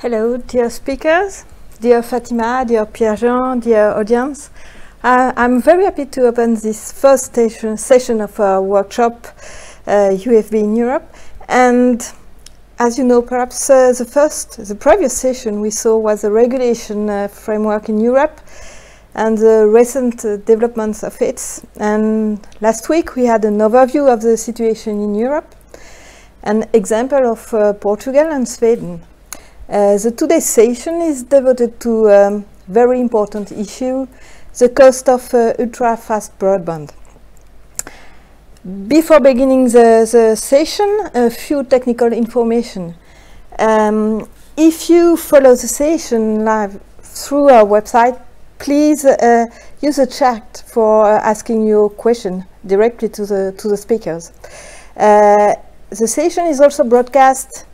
Hello, dear speakers, dear Fatima, dear Pierre-Jean, dear audience. I'm very happy to open this first session of our workshop, UFB in Europe. And as you know, perhaps the previous session we saw was a regulation framework in Europe and the recent developments of it. And last week we had an overview of the situation in Europe, an example of Portugal and Sweden. The today's session is devoted to a very important issue, the cost of ultra-fast broadband. Before beginning the session, a few technical information. If you follow the session live through our website, please use the chat for asking your question directly to the speakers. The session is also broadcast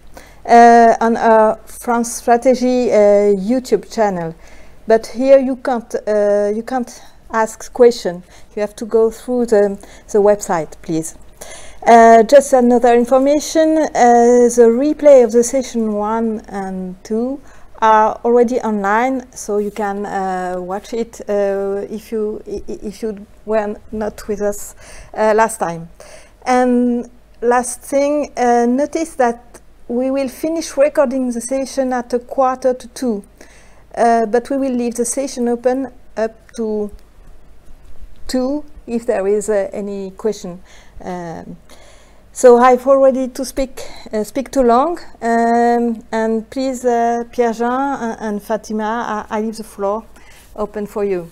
on our France Stratégie YouTube channel, but here you can't ask question. You have to go through the website, please. Just another information: the replay of the session 1 and 2 are already online, so you can watch it if you were not with us last time. And last thing, notice that we will finish recording the session at 1:45, but we will leave the session open up to 2 if there is any question. So I've already to speak too long, and please, Pierre-Jean and Fatima, I leave the floor open for you.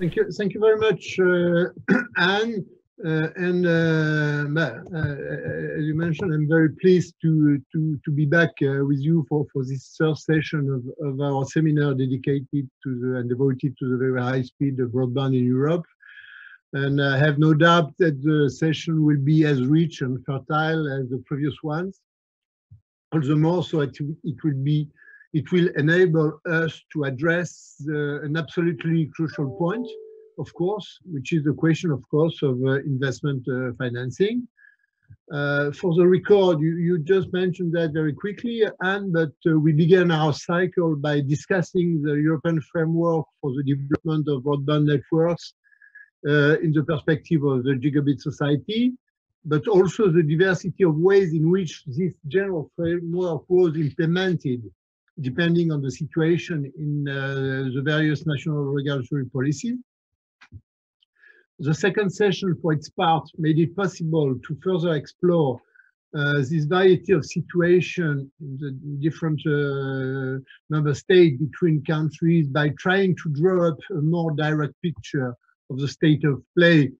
Thank you very much, Anne. As you mentioned, I'm very pleased to be back with you for this third session of our seminar dedicated to and devoted to the very high speed of broadband in Europe. And I have no doubt that the session will be as rich and fertile as the previous ones. All the more so it will enable us to address an absolutely crucial point, of course, which is the question, of course, of investment financing. For the record, you just mentioned that very quickly, Anne, but we began our cycle by discussing the European framework for the development of broadband networks in the perspective of the gigabit society, but also the diversity of ways in which this general framework was implemented, depending on the situation in the various national regulatory policies. The second session, for its part, made it possible to further explore this variety of situation in the different member states between countries by trying to draw up a more direct picture of the state of play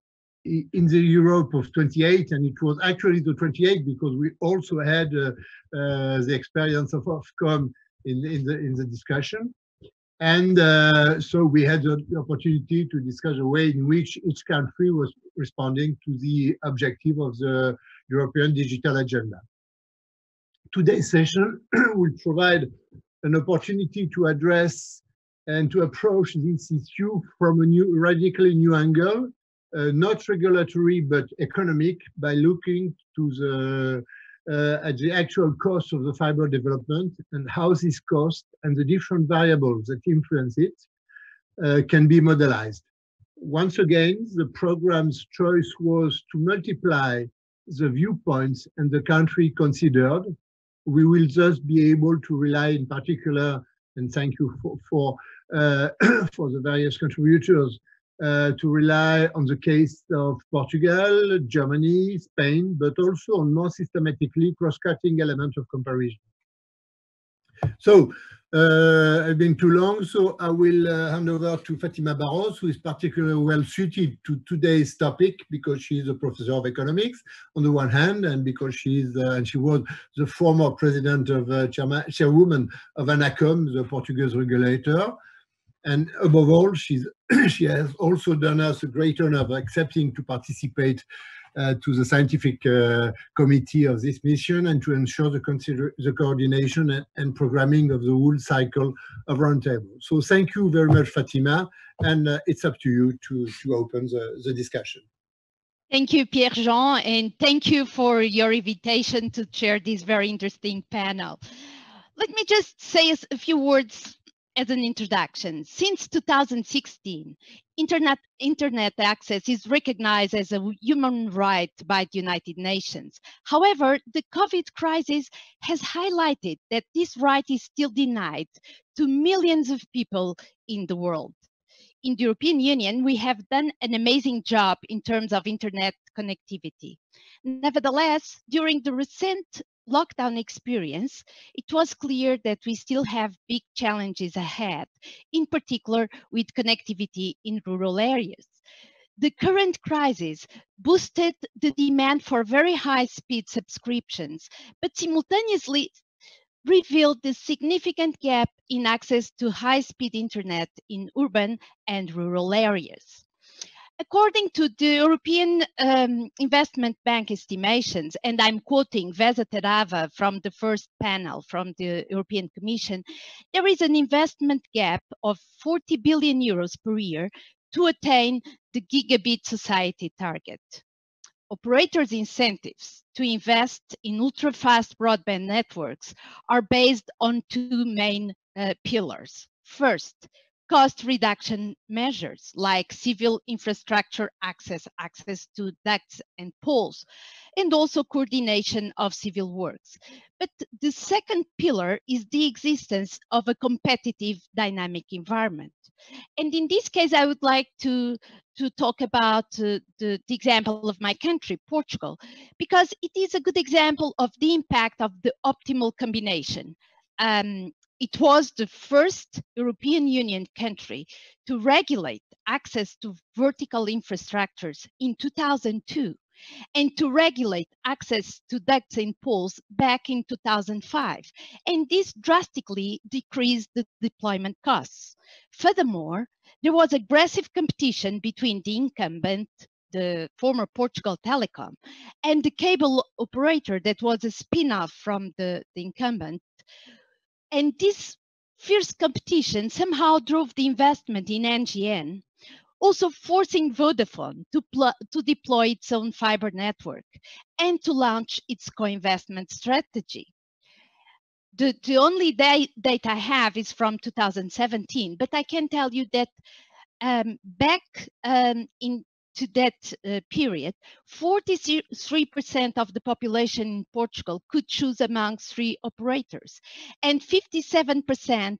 in the Europe of 28, and it was actually the 28 because we also had the experience of Ofcom in the discussion. And so we had the opportunity to discuss the way in which each country was responding to the objective of the European digital agenda. Today's session will provide an opportunity to address and to approach this issue from a radically new angle, not regulatory but economic, by looking to at the actual cost of the fiber development and how this cost and the different variables that influence it can be modelized. Once again, the program's choice was to multiply the viewpoints and the country considered. We will thus be able to rely in particular, and thank you for the various contributors, to rely on the case of Portugal, Germany, Spain, but also on more systematically cross-cutting elements of comparison. So I've been too long, so I will hand over to Fatima Barros, who is particularly well suited to today's topic because she is a professor of economics on the one hand, and because she was the former president of chairwoman of ANACOM, the Portuguese regulator. And above all, she has also done us a great honor of accepting to participate to the scientific committee of this mission and to ensure the coordination and programming of the whole cycle of roundtable. So thank you very much, Fatima, and it's up to you to open the discussion. Thank you, Pierre-Jean, and thank you for your invitation to chair this very interesting panel. Let me just say a few words as an introduction. Since 2016, internet access is recognized as a human right by the United Nations. However, the COVID crisis has highlighted that this right is still denied to millions of people in the world. In the European Union, we have done an amazing job in terms of internet connectivity. Nevertheless, during the recent lockdown experience, it was clear that we still have big challenges ahead, in particular with connectivity in rural areas. The current crisis boosted the demand for very high-speed subscriptions, but simultaneously revealed the significant gap in access to high-speed internet in urban and rural areas. According to the European Investment Bank estimations, and I'm quoting Vesa Terava from the first panel from the European Commission, there is an investment gap of 40 billion euros per year to attain the gigabit society target. Operators' incentives to invest in ultra-fast broadband networks are based on two main pillars. First, cost reduction measures like civil infrastructure access to ducts and poles, and also coordination of civil works. But the second pillar is the existence of a competitive dynamic environment. And in this case, I would like to talk about the example of my country, Portugal, because it is a good example of the impact of the optimal combination. It was the first European Union country to regulate access to vertical infrastructures in 2002 and to regulate access to ducts and poles back in 2005. And this drastically decreased the deployment costs. Furthermore, there was aggressive competition between the incumbent, the former Portugal Telecom, and the cable operator that was a spin-off from the incumbent. And this fierce competition somehow drove the investment in NGN, also forcing Vodafone to deploy its own fiber network and to launch its co-investment strategy. The only data I have is from 2017, but I can tell you that back into that period, 43% of the population in Portugal could choose among 3 operators, and 57%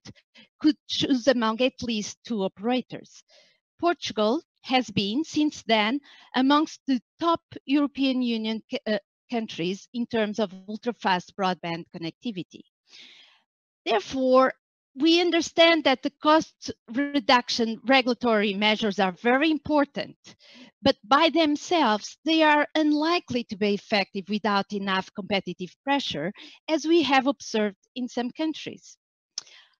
could choose among at least 2 operators. Portugal has been, since then, amongst the top European Union countries in terms of ultra-fast broadband connectivity. Therefore, we understand that the cost reduction regulatory measures are very important, but by themselves, they are unlikely to be effective without enough competitive pressure, as we have observed in some countries.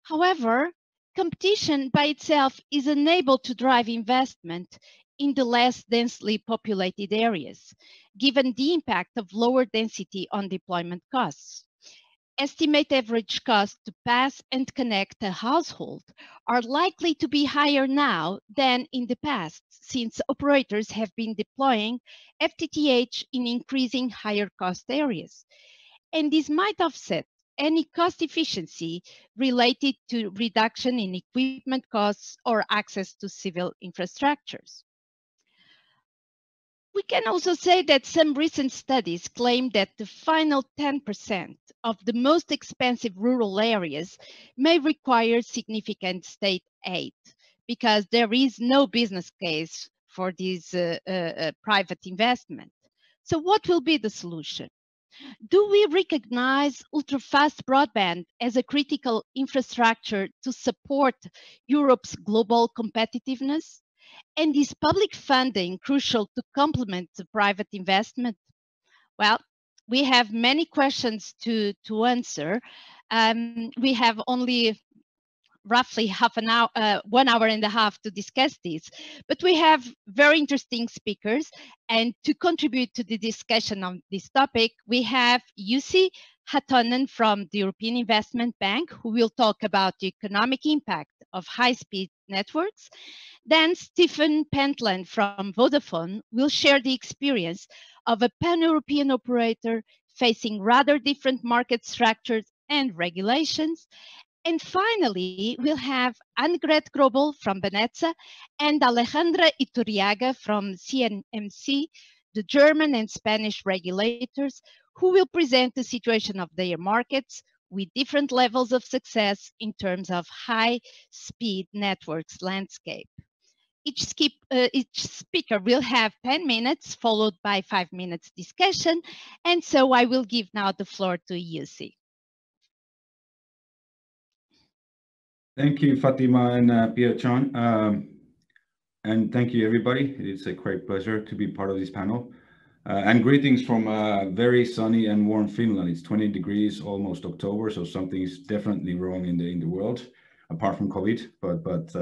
However, competition by itself is unable to drive investment in the less densely populated areas, given the impact of lower density on deployment costs. Estimate average costs to pass and connect a household are likely to be higher now than in the past, since operators have been deploying FttH in increasing higher cost areas. And this might offset any cost efficiency related to reduction in equipment costs or access to civil infrastructures. We can also say that some recent studies claim that the final 10% of the most expensive rural areas may require significant state aid because there is no business case for this private investment. So what will be the solution? Do we recognize ultra-fast broadband as a critical infrastructure to support Europe's global competitiveness? And is public funding crucial to complement the private investment? Well, we have many questions to answer. We have only roughly half an hour, 1 hour and a half to discuss this, but we have very interesting speakers. And to contribute to the discussion on this topic, we have Jussi Hatonen from the European Investment Bank, who will talk about the economic impact of high-speed networks. Then Stephen Pentland from Vodafone will share the experience of a pan-European operator facing rather different market structures and regulations. And finally, we'll have Annegret Grobel from Venezia and Alejandra Iturriaga from CNMC, the German and Spanish regulators, who will present the situation of their markets with different levels of success in terms of high-speed networks landscape. Each speaker will have 10 minutes, followed by 5 minutes discussion. And so I will give now the floor to Jussi. Thank you, Fatima and Pierre-Chan. And thank you, everybody. It's a great pleasure to be part of this panel. And greetings from very sunny and warm Finland. It's 20 degrees, almost October, so something is definitely wrong in the world, apart from COVID, but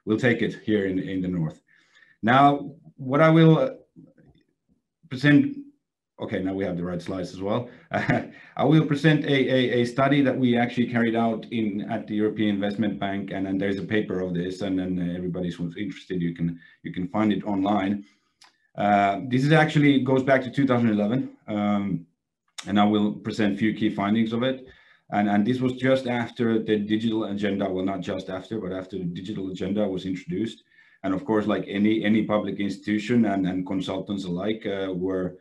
we'll take it here in the north. Now, what I will present, okay, now we have the right slides as well. I will present a study that we actually carried out at the European Investment Bank, and then there's a paper of this, and then everybody who's interested, you can find it online. This is actually goes back to 2011, and I will present a few key findings of it. And this was just after the digital agenda, well, not just after, but after the digital agenda was introduced. And of course, like any public institution and consultants alike were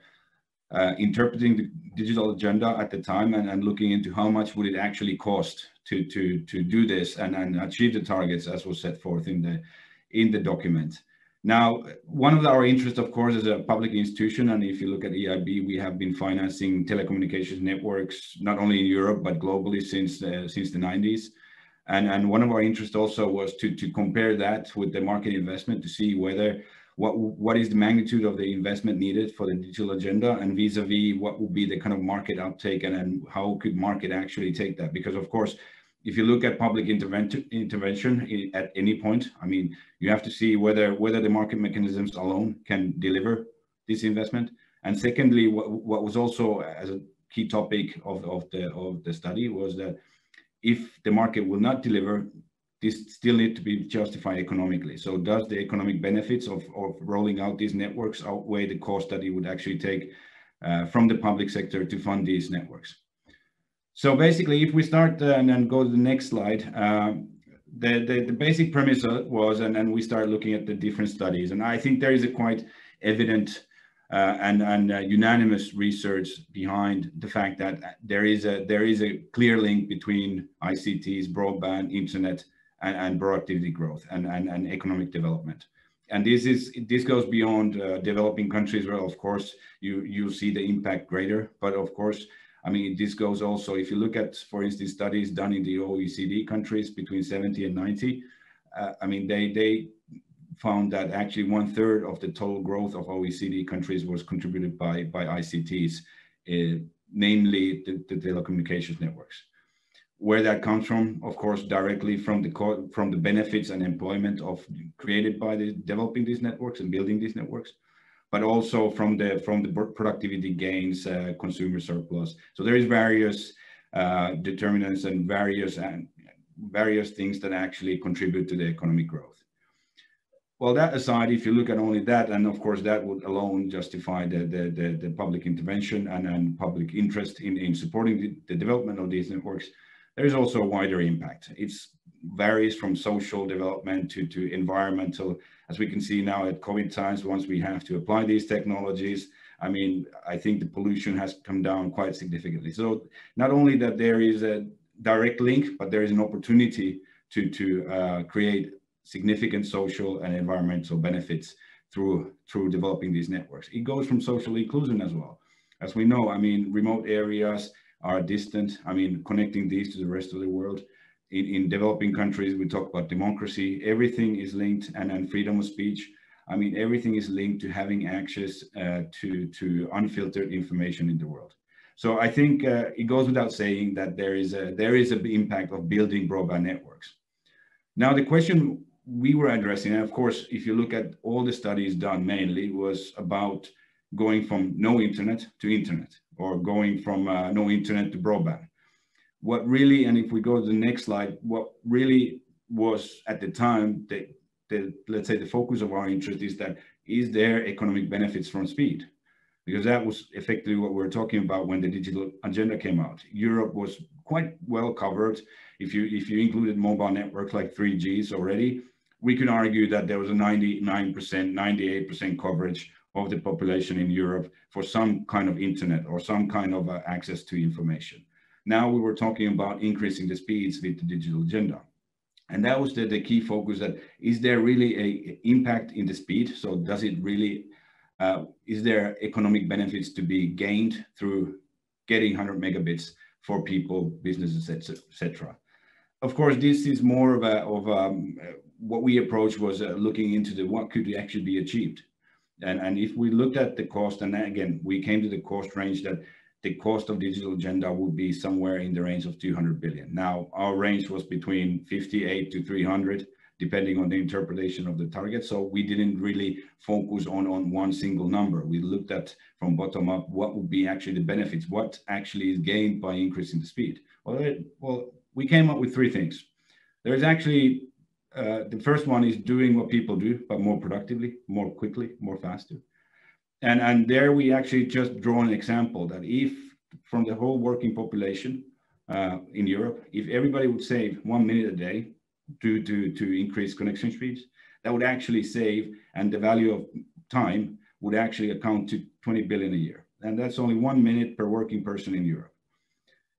interpreting the digital agenda at the time and looking into how much would it actually cost to do this and achieve the targets as was set forth in the document. Now, one of our interests, of course, is a public institution, and if you look at EIB, we have been financing telecommunications networks not only in Europe but globally since the 90s. And one of our interests also was to compare that with the market investment to see whether what is the magnitude of the investment needed for the digital agenda, and vis-a-vis what would be the kind of market uptake, and how could market actually take that? Because of course, if you look at public intervention at any point, I mean, you have to see whether the market mechanisms alone can deliver this investment. And secondly, what was also as a key topic of the study was that if the market will not deliver, this still need to be justified economically. So does the economic benefits of rolling out these networks outweigh the cost that it would actually take from the public sector to fund these networks? So basically, if we start and then go to the next slide, the basic premise was, and then we start looking at the different studies, and I think there is a quite evident and unanimous research behind the fact that there is a clear link between ICTs, broadband, internet, and productivity growth and economic development. And this goes beyond developing countries where, of course, you see the impact greater, but of course, I mean, this goes also, if you look at, for instance, studies done in the OECD countries between 70 and 90, I mean, they found that actually 1/3 of the total growth of OECD countries was contributed by ICTs, namely the telecommunications networks. Where that comes from, of course, directly from the benefits and employment created by developing these networks and building these networks, but also from the productivity gains, consumer surplus. So there is various determinants and various things that actually contribute to the economic growth. Well, that aside, if you look at only that, and of course that would alone justify the public intervention and public interest in supporting the development of these networks, there is also a wider impact. It varies from social development to environmental. As we can see now at COVID times, once we have to apply these technologies, I mean, I think the pollution has come down quite significantly. So not only that there is a direct link, but there is an opportunity to create significant social and environmental benefits through developing these networks. It goes from social inclusion as well. As we know, I mean, remote areas are distant. I mean, connecting these to the rest of the world. In developing countries, we talk about democracy. Everything is linked, and freedom of speech. I mean, everything is linked to having access to unfiltered information in the world. So I think it goes without saying that there is an impact of building broadband networks. Now, the question we were addressing, and of course, if you look at all the studies done, mainly was about going from no internet to internet, or going from no internet to broadband. What really, and if we go to the next slide, what really was at the time, let's say the focus of our interest is there economic benefits from speed? because that was effectively what we were talking about when the digital agenda came out. Europe was quite well covered. If you included mobile networks like 3Gs already, we could argue that there was a 99%, 98% coverage of the population in Europe for some kind of internet or some kind of access to information. Now we were talking about increasing the speeds with the digital agenda. And that was the key focus, that is there really an impact in the speed? So does it really, is there economic benefits to be gained through getting 100 megabits for people, businesses, etc.? Of course, this is more of what we approached was looking into what could actually be achieved. And if we looked at the cost, and again, we came to the cost range that the cost of digital agenda would be somewhere in the range of 200 billion. Now, our range was between 58 to 300, depending on the interpretation of the target. So we didn't really focus on one single number. We looked at from bottom up, what would be actually the benefits, what actually is gained by increasing the speed. Well, we came up with three things. There's actually, the first one is doing what people do, but more productively, more quickly, more faster. And there we actually just draw an example that if from the whole working population in Europe, if everybody would save 1 minute a day to increase connection speeds, that would actually save, and the value of time would actually account to 20 billion a year. And that's only 1 minute per working person in Europe.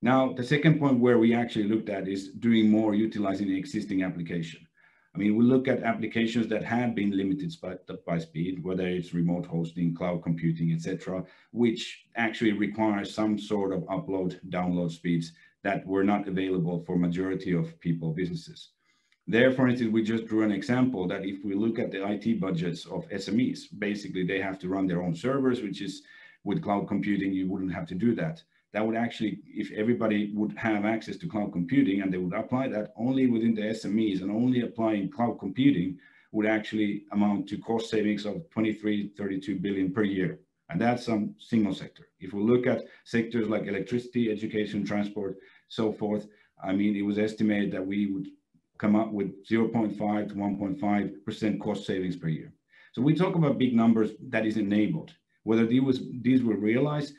Now, the second point where we actually looked at is doing more utilizing the existing application. I mean, we look at applications that have been limited by speed, whether it's remote hosting, cloud computing, etc., which actually requires some sort of upload, download speeds that were not available for majority of people, businesses. There, for instance, we just drew an example that if we look at the IT budgets of SMEs, basically they have to run their own servers, which is with cloud computing, you wouldn't have to do that. That would actually, if everybody would have access to cloud computing and they would apply that only within the SMEs and only applying cloud computing, would actually amount to cost savings of 23-32 billion per year. And that's some single sector. If we look at sectors like electricity, education, transport, so forth, I mean, it was estimated that we would come up with 0.5 to 1.5% cost savings per year. So we talk about big numbers that is enabled. Whether these were realized,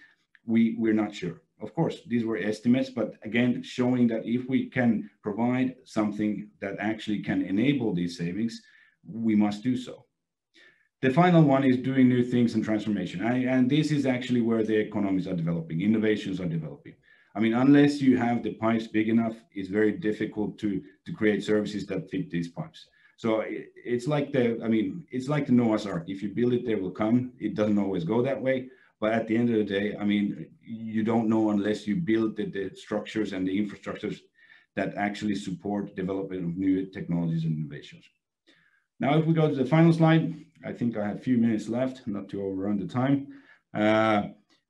we're not sure. Of course, these were estimates, but again, showing that if we can provide something that actually can enable these savings, we must do so. The final one is doing new things and transformation. And this is actually where the economies are developing, innovations are developing. I mean, unless you have the pipes big enough, it's very difficult to create services that fit these pipes. So it's like it's like the Noah's Ark. If you build it, they will come. It doesn't always go that way. But at the end of the day, I mean, you don't know unless you build the structures and the infrastructures that actually support development of new technologies and innovations. Now, if we go to the final slide, I think I have a few minutes left, not to overrun the time.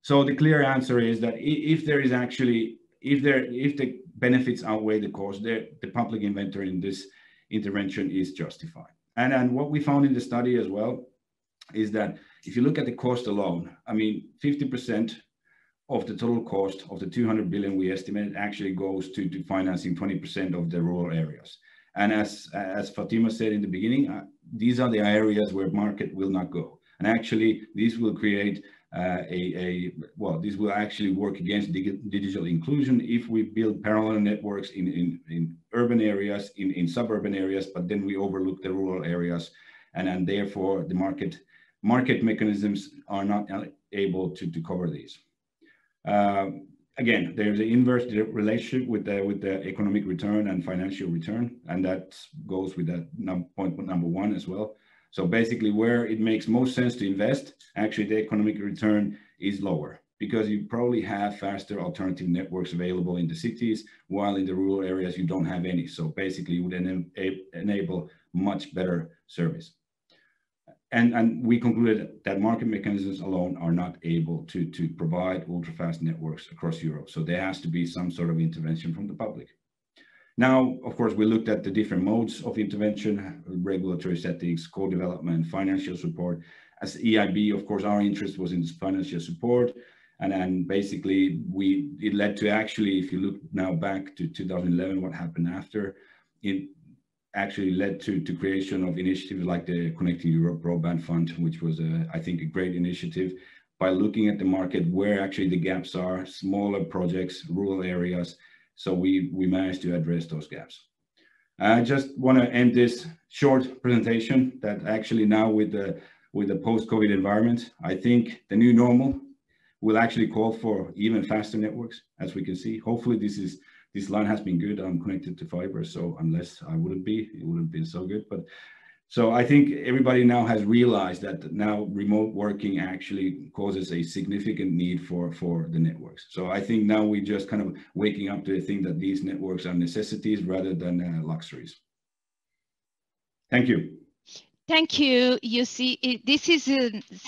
So the clear answer is that if the benefits outweigh the cost, the public inventory in this intervention is justified. And what we found in the study as well is that if you look at the cost alone, I mean, 50% of the total cost of the 200 billion we estimated actually goes to financing 20% of the rural areas. And as Fatima said in the beginning, these are the areas where market will not go. And actually, this will create this will actually work against digital inclusion if we build parallel networks in urban areas, in suburban areas, but then we overlook the rural areas, and therefore the market mechanisms are not able to cover these. Again, there's an inverse relationship with the economic return and financial return, and that goes with that point number one as well. So basically, where it makes most sense to invest, actually the economic return is lower because you probably have faster alternative networks available in the cities, while in the rural areas you don't have any. So basically, you would enable much better service. And we concluded that market mechanisms alone are not able to provide ultra-fast networks across Europe. So there has to be some sort of intervention from the public. Now, of course, we looked at the different modes of intervention, regulatory settings, co-development, financial support. As EIB, of course, our interest was in this financial support. And then basically, it led to actually, if you look now back to 2011, what happened after, it actually led to creation of initiatives like the Connecting Europe Broadband Fund, which was, I think, a great initiative. by looking at the market where actually the gaps are, smaller projects, rural areas. So we managed to address those gaps. I just want to end this short presentation that actually now with the post-COVID environment, I think the new normal will actually call for even faster networks, as we can see. Hopefully this line has been good. I'm connected to fiber, so unless I wouldn't be, it wouldn't be so good. But so I think everybody now has realized that now remote working actually causes a significant need for the networks. So I think now we just kind of waking up to the thing that these networks are necessities rather than luxuries. Thank you. Thank you. You see, this is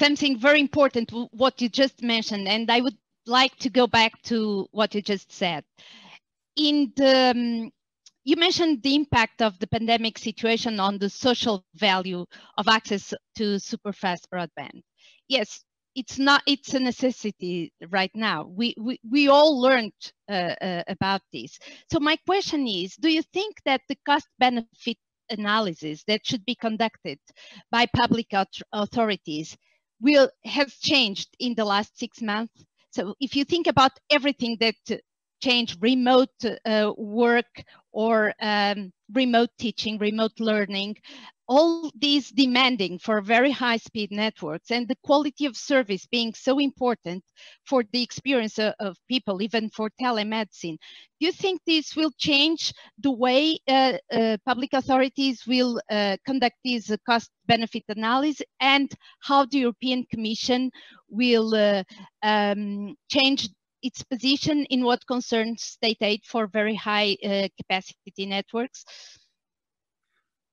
something very important, what you just mentioned, and I would like to go back to what you just said. You mentioned the impact of the pandemic situation on the social value of access to super fast broadband. Yes, it's a necessity right now. We all learned about this. So my question is, do you think that the cost benefit analysis that should be conducted by public authorities has changed in the last 6 months? So if you think about everything that changed, remote work or remote teaching, remote learning, all these demanding for very high-speed networks and the quality of service being so important for the experience of people, even for telemedicine. Do you think this will change the way public authorities will conduct this cost-benefit analysis, and how the European Commission will change its position in what concerns state aid for very high capacity networks?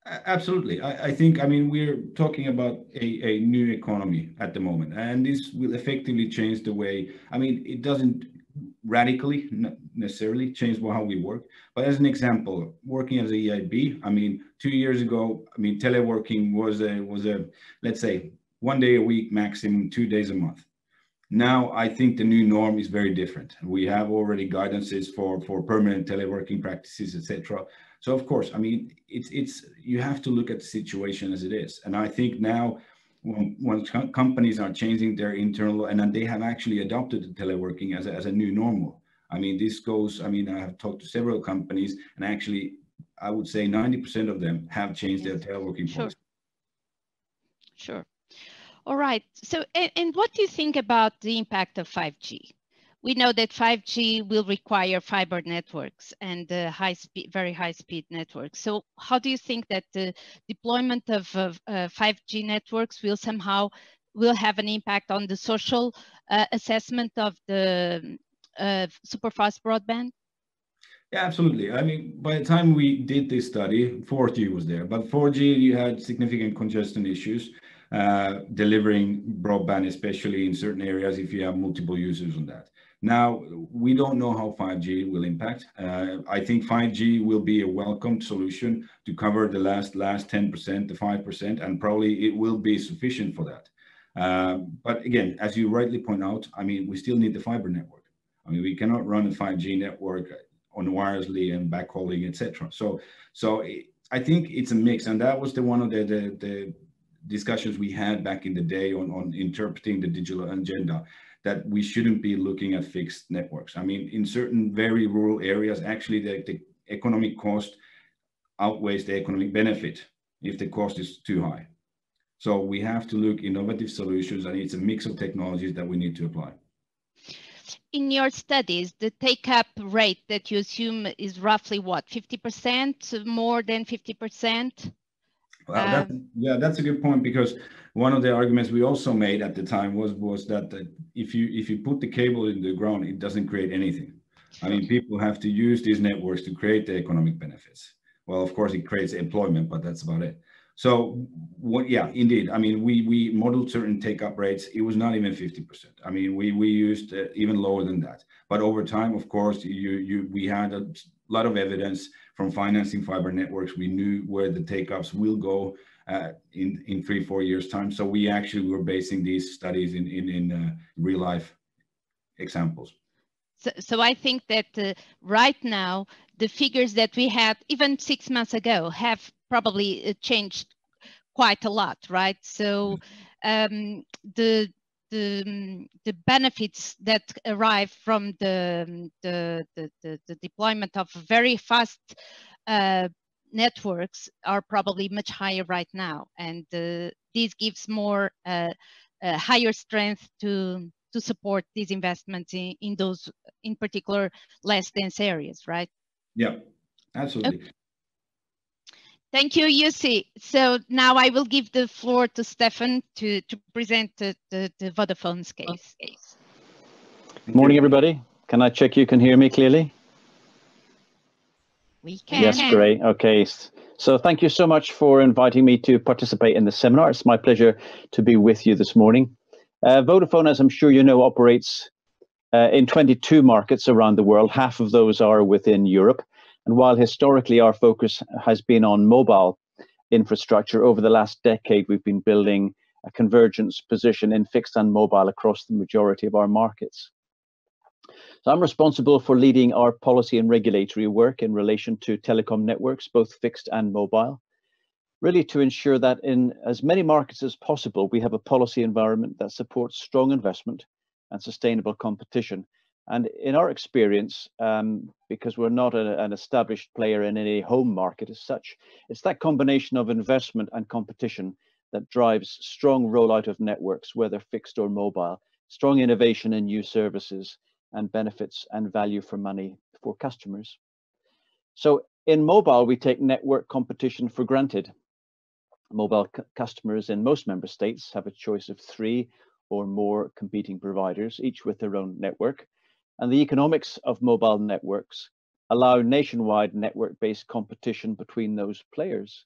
Absolutely. I think, I mean, we're talking about a new economy at the moment, and this will effectively change the way, I mean, it doesn't radically necessarily change how we work, but as an example, working as a EIB, I mean, 2 years ago, I mean, teleworking was a let's say 1 day a week, maximum 2 days a month. Now, I think the new norm is very different. We have already guidances for permanent teleworking practices, etc. So, of course, I mean, you have to look at the situation as it is. And I think now, when companies are changing their internal, and they have actually adopted teleworking as a new normal. I mean, this goes, I mean, I have talked to several companies, and actually, I would say 90% of them have changed their teleworking policy. Sure. All right. So, and what do you think about the impact of 5G? We know that 5G will require fiber networks and very high-speed networks. So, how do you think that the deployment of 5G networks will have an impact on the social assessment of the super-fast broadband? Yeah, absolutely. I mean, by the time we did this study, 4G was there, but 4G, you had significant congestion issues. Delivering broadband, especially in certain areas, if you have multiple users on that. Now, we don't know how 5G will impact. I think 5G will be a welcomed solution to cover the last 10%, the 5%, and probably it will be sufficient for that. But again, as you rightly point out, I mean, we still need the fiber network. I mean, we cannot run a 5G network on wirelessly and backhauling, etc. So I think it's a mix, and that was one of the discussions we had back in the day on interpreting the digital agenda, that we shouldn't be looking at fixed networks. I mean, in certain very rural areas, actually the economic cost outweighs the economic benefit if the cost is too high. So we have to look innovative solutions, and it's a mix of technologies that we need to apply. In your studies, the take-up rate that you assume is roughly what, 50%, more than 50%? Well, that's a good point, because one of the arguments we also made at the time was that if you put the cable in the ground, it doesn't create anything. I mean, people have to use these networks to create the economic benefits. Well, of course, it creates employment, but that's about it. So, yeah, indeed. I mean, we modeled certain take-up rates. It was not even 50%. I mean, we used even lower than that. But over time, of course, we had a lot of evidence from financing fiber networks. We knew where the take-ups will go in 3-4 years' time. So we actually were basing these studies in real-life examples. So I think that right now, the figures that we had even 6 months ago have probably changed quite a lot, right? So the the benefits that arrive from the deployment of very fast networks are probably much higher right now, and this gives more higher strength to support these investments in those, in particular, less dense areas, right? Yeah, absolutely. Okay. Thank you, Jussi. So now I will give the floor to Stefan to present the Vodafone's case. Morning, everybody. Can I check you can hear me clearly? We can. Yes, great. Okay. So thank you so much for inviting me to participate in the seminar. It's my pleasure to be with you this morning. Vodafone, as I'm sure you know, operates in 22 markets around the world. Half of those are within Europe. And while historically our focus has been on mobile infrastructure, over the last decade, we've been building a convergence position in fixed and mobile across the majority of our markets. So I'm responsible for leading our policy and regulatory work in relation to telecom networks, both fixed and mobile, really to ensure that in as many markets as possible, we have a policy environment that supports strong investment and sustainable competition. And in our experience, because we're not an established player in any home market as such, it's that combination of investment and competition that drives strong rollout of networks, whether fixed or mobile, strong innovation in new services, and benefits and value for money for customers. So in mobile, we take network competition for granted. Mobile customers in most member states have a choice of 3 or more competing providers, each with their own network. And the economics of mobile networks allow nationwide network-based competition between those players.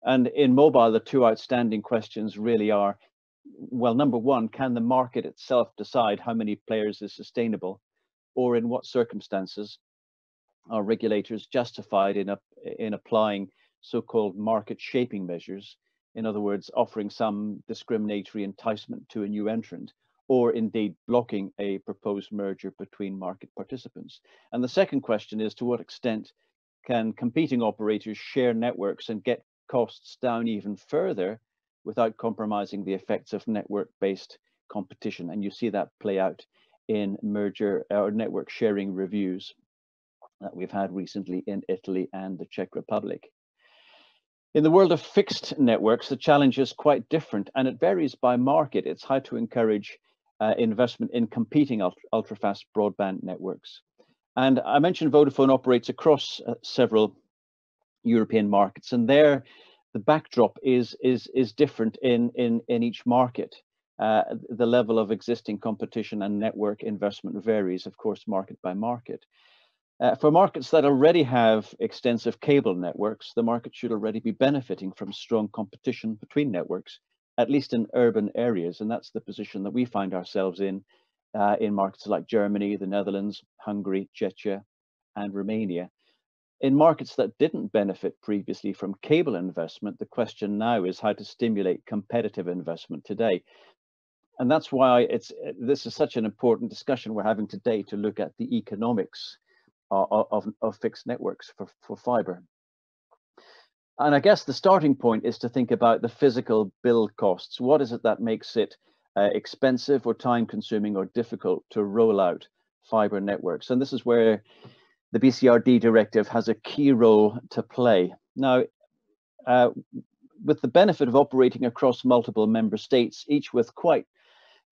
And in mobile, the two outstanding questions really are, well, number one, can the market itself decide how many players is sustainable, or in what circumstances are regulators justified in applying so-called market shaping measures, in other words, offering some discriminatory enticement to a new entrant, or indeed blocking a proposed merger between market participants. And the second question is, to what extent can competing operators share networks and get costs down even further without compromising the effects of network-based competition? And you see that play out in merger or network sharing reviews that we've had recently in Italy and the Czech Republic. In the world of fixed networks, the challenge is quite different, and it varies by market. It's how to encourage investment in competing ultra-fast broadband networks. And I mentioned Vodafone operates across several European markets, and there the backdrop is different in each market. The level of existing competition and network investment varies, of course, market by market. For markets that already have extensive cable networks, the market should already be benefiting from strong competition between networks, at least in urban areas. And that's the position that we find ourselves in markets like Germany, the Netherlands, Hungary, Czechia, and Romania. In markets that didn't benefit previously from cable investment, the question now is how to stimulate competitive investment today. And that's why this is such an important discussion we're having today, to look at the economics of fixed networks for fiber. And I guess the starting point is to think about the physical build costs. What is it that makes it expensive or time consuming or difficult to roll out fiber networks? And this is where the BCRD directive has a key role to play. Now, with the benefit of operating across multiple member states, each with quite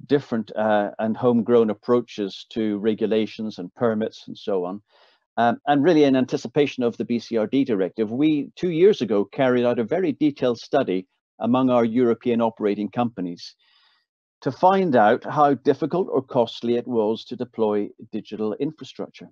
different and homegrown approaches to regulations and permits and so on. And really in anticipation of the BCRD directive, we 2 years ago carried out a very detailed study among our European operating companies to find out how difficult or costly it was to deploy digital infrastructure.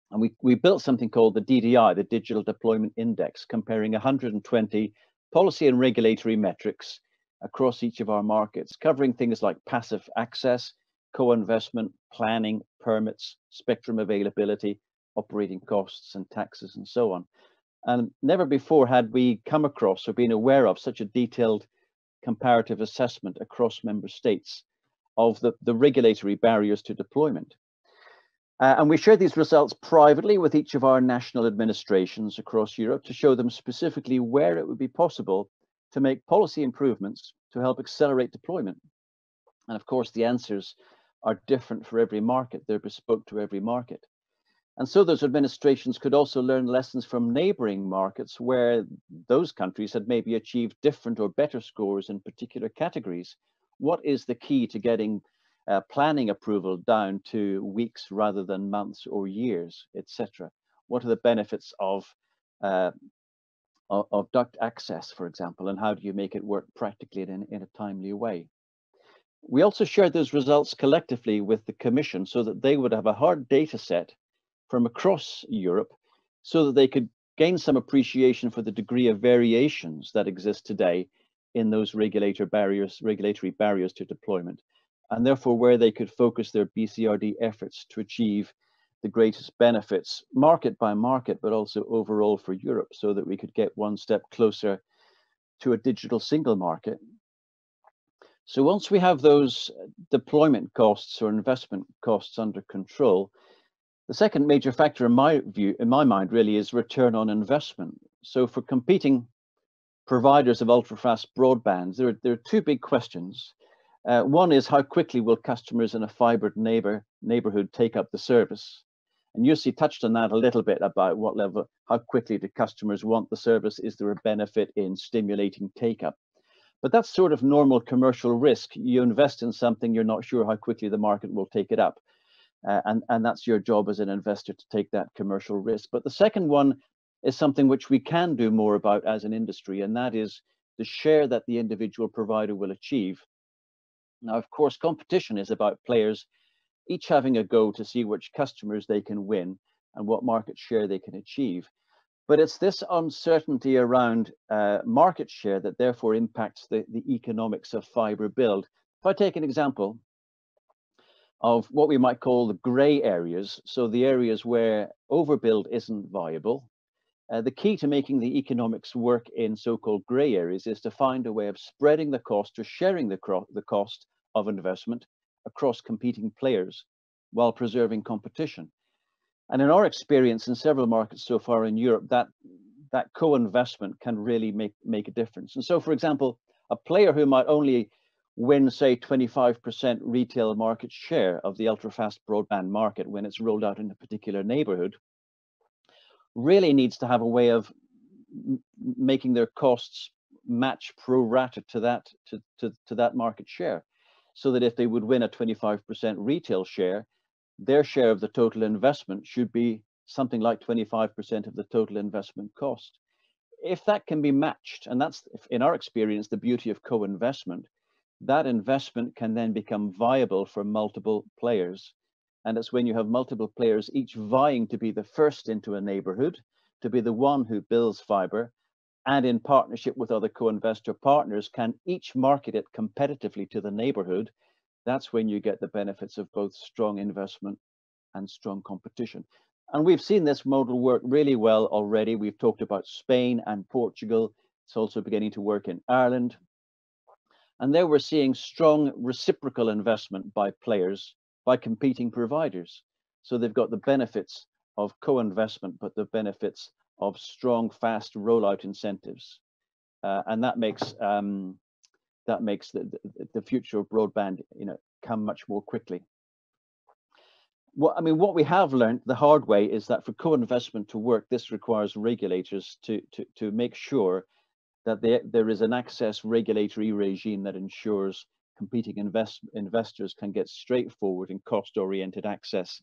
And we built something called the DDI, the Digital Deployment Index, comparing 120 policy and regulatory metrics across each of our markets, covering things like passive access, co-investment, planning, permits, spectrum availability, operating costs and taxes and so on. And never before had we come across or been aware of such a detailed comparative assessment across member states of the regulatory barriers to deployment. And we shared these results privately with each of our national administrations across Europe to show them specifically where it would be possible to make policy improvements to help accelerate deployment. And of course, the answers are different for every market. They're bespoke to every market. And so those administrations could also learn lessons from neighboring markets where those countries had maybe achieved different or better scores in particular categories. What is the key to getting planning approval down to weeks rather than months or years, etc.? What are the benefits of duct access, for example, and how do you make it work practically in a timely way? We also shared those results collectively with the Commission so that they would have a hard data set from across Europe so that they could gain some appreciation for the degree of variations that exist today in those regulatory barriers to deployment, and therefore where they could focus their BCRD efforts to achieve the greatest benefits, market by market, but also overall for Europe, so that we could get one step closer to a digital single market. So once we have those deployment costs or investment costs under control, the second major factor in my mind really is return on investment. So for competing providers of ultra-fast broadband, there are two big questions. One is how quickly will customers in a fibered neighborhood take up the service? And Jussi touched on that a little bit about what level, how quickly do customers want the service? Is there a benefit in stimulating take-up? But that's sort of normal commercial risk. You invest in something, you're not sure how quickly the market will take it up. And that's your job as an investor to take that commercial risk. But the second one is something which we can do more about as an industry, and that is the share that the individual provider will achieve. Now, of course, competition is about players each having a go to see which customers they can win and what market share they can achieve. But it's this uncertainty around market share that therefore impacts the economics of fiber build. If I take an example of what we might call the gray areas, so the areas where overbuild isn't viable, the key to making the economics work in so-called gray areas is to find a way of spreading the cost or sharing the cost of investment across competing players while preserving competition. And in our experience in several markets so far in Europe, that co-investment can really make a difference. And so, for example, a player who might only win, say, 25% retail market share of the ultra-fast broadband market when it's rolled out in a particular neighborhood really needs to have a way of making their costs match pro rata to that market share, so that if they would win a 25% retail share, their share of the total investment should be something like 25% of the total investment cost. If that can be matched, and that's, in our experience, the beauty of co-investment, that investment can then become viable for multiple players. And it's when you have multiple players each vying to be the first into a neighborhood, to be the one who builds fiber, and in partnership with other co-investor partners can each market it competitively to the neighborhood. That's when you get the benefits of both strong investment and strong competition. And we've seen this model work really well already. We've talked about Spain and Portugal. It's also beginning to work in Ireland. And there we're seeing strong reciprocal investment by players, by competing providers. So they've got the benefits of co-investment, but the benefits of strong, fast rollout incentives. And that makes the future of broadband, come much more quickly. What we have learned the hard way is that for co-investment to work, this requires regulators to make sure that there is an access regulatory regime that ensures competing investors can get straightforward and cost-oriented access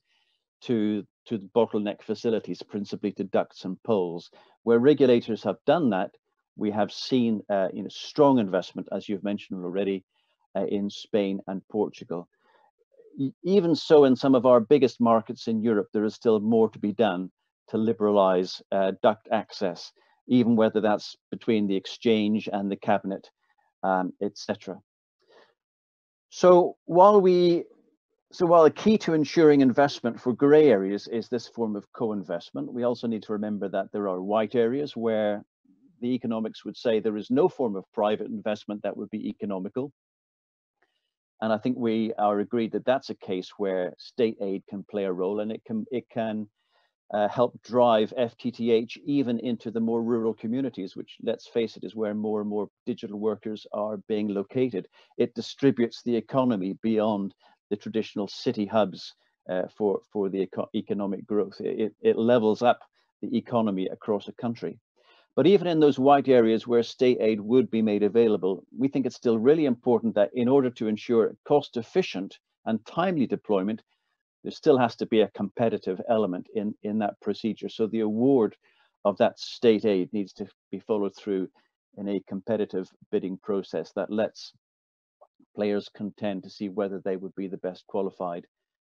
to the bottleneck facilities, principally to ducts and poles. Where regulators have done that, we have seen strong investment, as you've mentioned already, in Spain and Portugal. Even so, in some of our biggest markets in Europe, there is still more to be done to liberalize duct access, even whether that's between the exchange and the cabinet, etc. So while the key to ensuring investment for grey areas is this form of co-investment, we also need to remember that there are white areas where the economics would say there is no form of private investment that would be economical. And I think we are agreed that that's a case where state aid can play a role, and it can help drive FTTH even into the more rural communities, which, let's face it, is where more and more digital workers are being located. It distributes the economy beyond the traditional city hubs for the economic growth. It levels up the economy across a country. But even in those white areas where state aid would be made available, we think it's still really important that in order to ensure cost-efficient and timely deployment, there still has to be a competitive element in that procedure. So the award of that state aid needs to be followed through in a competitive bidding process that lets players contend to see whether they would be the best qualified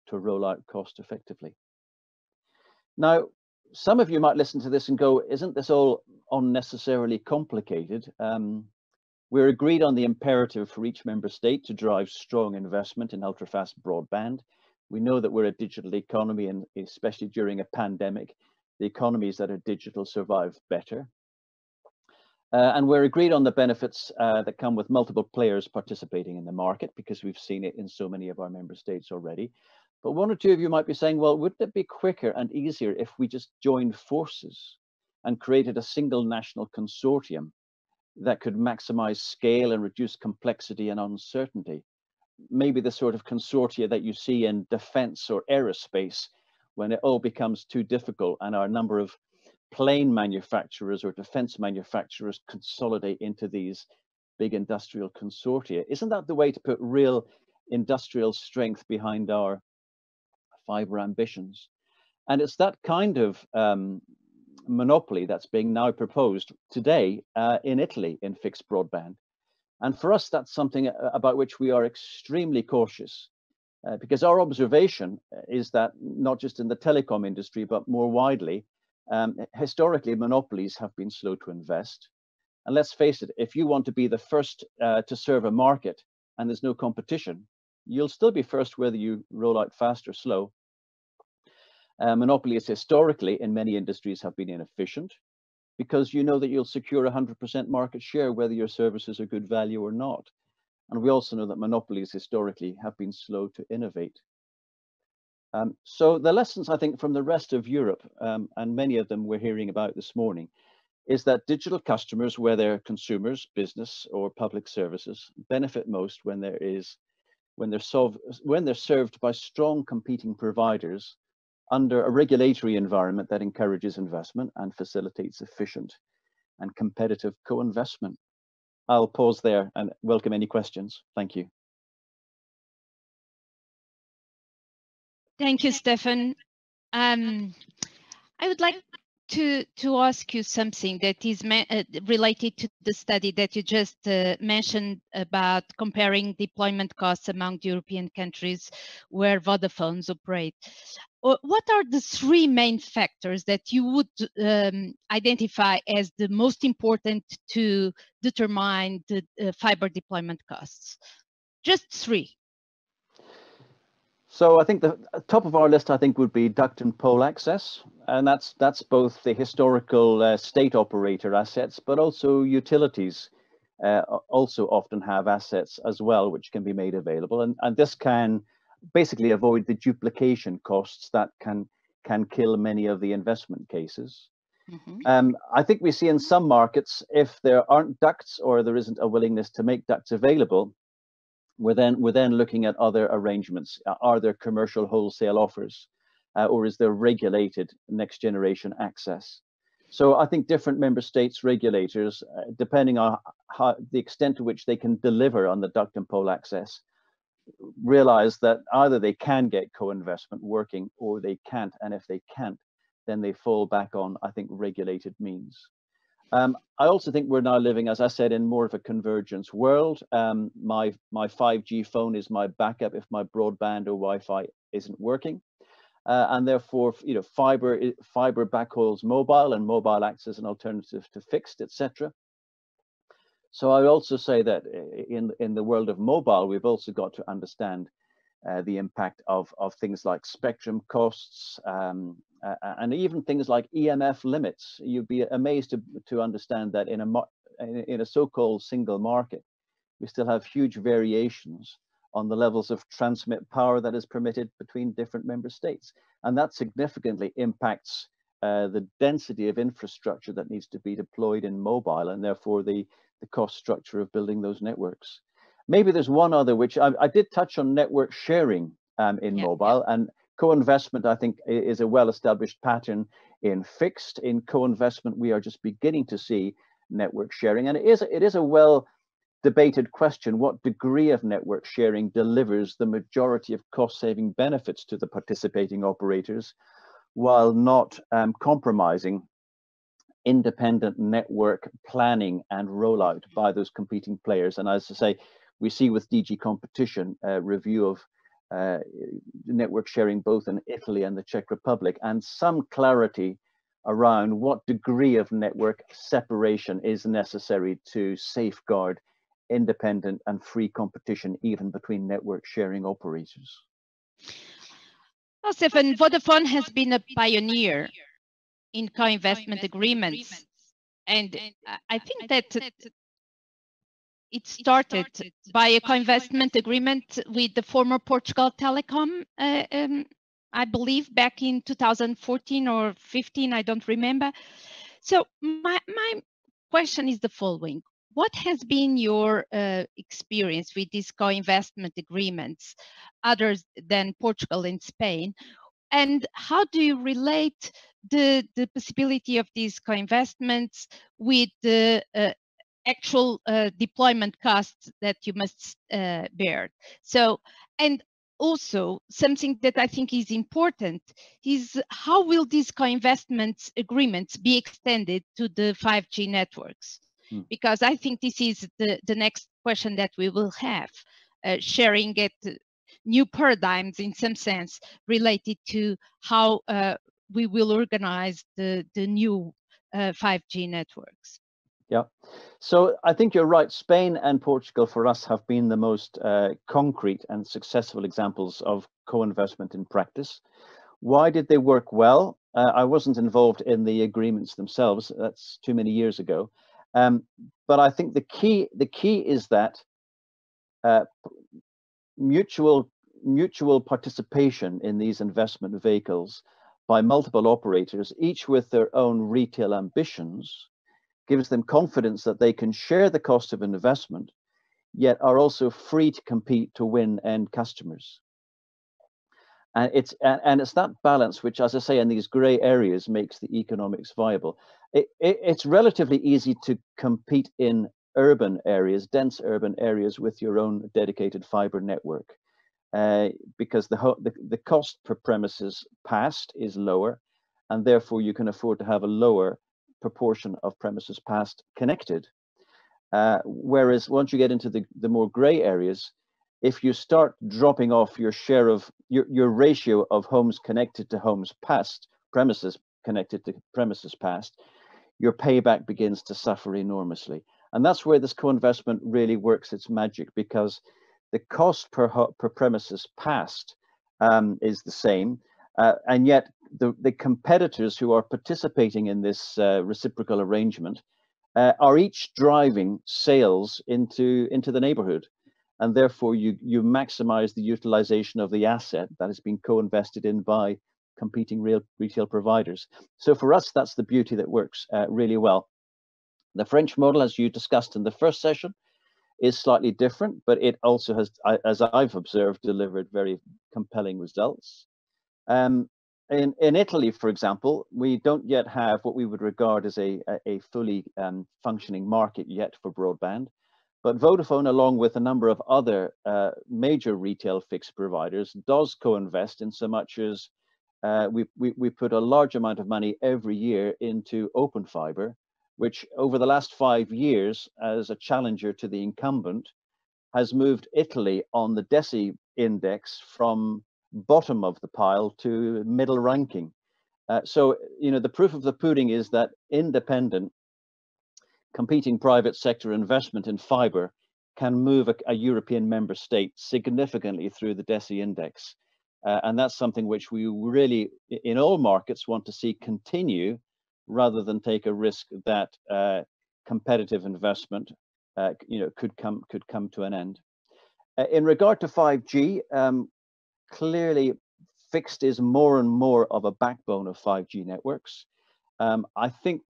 to roll out cost effectively. Now, some of you might listen to this and go, isn't this all unnecessarily complicated? We're agreed on the imperative for each member state to drive strong investment in ultra-fast broadband. We know that we're a digital economy, and especially during a pandemic, the economies that are digital survive better. And we're agreed on the benefits that come with multiple players participating in the market, because we've seen it in so many of our member states already. But one or two of you might be saying, well, wouldn't it be quicker and easier if we just joined forces and created a single national consortium that could maximize scale and reduce complexity and uncertainty? Maybe the sort of consortia that you see in defense or aerospace, when it all becomes too difficult and our number of plane manufacturers or defense manufacturers consolidate into these big industrial consortia. Isn't that the way to put real industrial strength behind our fiber ambitions? And it's that kind of monopoly that's being now proposed today in Italy in fixed broadband. And for us, that's something about which we are extremely cautious, because our observation is that not just in the telecom industry, but more widely, historically, monopolies have been slow to invest. And let's face it, if you want to be the first to serve a market and there's no competition, you'll still be first whether you roll out fast or slow. Monopolies historically in many industries have been inefficient, because you know that you'll secure 100% market share whether your services are good value or not. And we also know that monopolies historically have been slow to innovate. So the lessons, I think, from the rest of Europe, and many of them we're hearing about this morning, is that digital customers, whether consumers, business, or public services, benefit most when they're served by strong competing providers under a regulatory environment that encourages investment and facilitates efficient and competitive co-investment. I'll pause there and welcome any questions. Thank you. Thank you, Stefan. I would like to ask you something that is related to the study that you just mentioned about comparing deployment costs among the European countries where Vodafones operate. What are the three main factors that you would identify as the most important to determine the fiber deployment costs? Just three. So I think the top of our list, I think, would be duct and pole access. And that's both the historical state operator assets, but also utilities also often have assets as well, which can be made available. And this can basically avoid the duplication costs that can kill many of the investment cases. Mm-hmm. I think we see in some markets, if there aren't ducts or there isn't a willingness to make ducts available, we're then looking at other arrangements. Are there commercial wholesale offers, or is there regulated next generation access? So I think different member states regulators, depending on the extent to which they can deliver on the duct and pole access, realize that either they can get co-investment working or they can't, and if they can't, then they fall back on, I think, regulated means. I also think we're now living, as I said, in more of a convergence world. My 5G phone is my backup if my broadband or Wi-Fi isn't working, and therefore, fiber backhauls mobile, and mobile acts as an alternative to fixed, etc. So I would also say that in the world of mobile, we've also got to understand the impact of things like spectrum costs, and even things like EMF limits. You'd be amazed to understand that in a so-called single market, we still have huge variations on the levels of transmit power that is permitted between different member states. And that significantly impacts the density of infrastructure that needs to be deployed in mobile, and therefore the cost structure of building those networks. Maybe there's one other, which I did touch on, network sharing in mobile, and co-investment, I think, is a well-established pattern in fixed. In co-investment, we are just beginning to see network sharing, and it is a well-debated question what degree of network sharing delivers the majority of cost-saving benefits to the participating operators, while not compromising independent network planning and rollout by those competing players. And as I say, we see with DG Competition a review of network sharing both in Italy and the Czech Republic, and some clarity around what degree of network separation is necessary to safeguard independent and free competition even between network sharing operators. Well, Stefan, Vodafone has been a pioneer in co-investment agreements, and I think that it started by a co-investment agreement with the former Portugal Telecom, I believe back in 2014 or 15, I don't remember. So my question is the following. What has been your experience with these co-investment agreements other than Portugal and Spain? And how do you relate the possibility of these co-investments with the actual deployment costs that you must bear? So, and also something that I think is important is how will these co-investment agreements be extended to the 5G networks? Because I think this is the next question that we will have, sharing at new paradigms in some sense related to how we will organize the new 5G networks. Yeah, so I think you're right. Spain and Portugal for us have been the most concrete and successful examples of co-investment in practice. Why did they work well? I wasn't involved in the agreements themselves. That's too many years ago. But I think the key is that mutual participation in these investment vehicles by multiple operators, each with their own retail ambitions, gives them confidence that they can share the cost of investment, yet are also free to compete to win end customers. And it's that balance which, as I say, in these grey areas makes the economics viable. It's relatively easy to compete in urban areas, dense urban areas, with your own dedicated fibre network, because the cost per premises passed is lower, and therefore you can afford to have a lower proportion of premises passed connected. Whereas once you get into the more grey areas, if you start dropping off your share of your ratio of homes connected to homes passed, premises connected to premises passed, your payback begins to suffer enormously. And that's where this co-investment really works its magic, because the cost per premises passed is the same, and yet the competitors who are participating in this reciprocal arrangement are each driving sales into the neighborhood. And therefore you maximize the utilization of the asset that has been co-invested in by competing retail providers. So for us, that's the beauty that works really well. The French model, as you discussed in the first session, is slightly different, but it also has, as I've observed, delivered very compelling results. In Italy, for example, we don't yet have what we would regard as a fully functioning market yet for broadband. But Vodafone, along with a number of other major retail fixed providers, does co-invest in so much as we put a large amount of money every year into open fiber, which over the last 5 years, as a challenger to the incumbent, has moved Italy on the DESI index from bottom of the pile to middle ranking. So, you know, the proof of the pudding is that independent competing private sector investment in fiber can move a European member state significantly through the DESI index. And that's something which we really, in all markets, want to see continue, rather than take a risk that competitive investment, you know, could come to an end. In regard to 5G, clearly fixed is more and more of a backbone of 5G networks. I think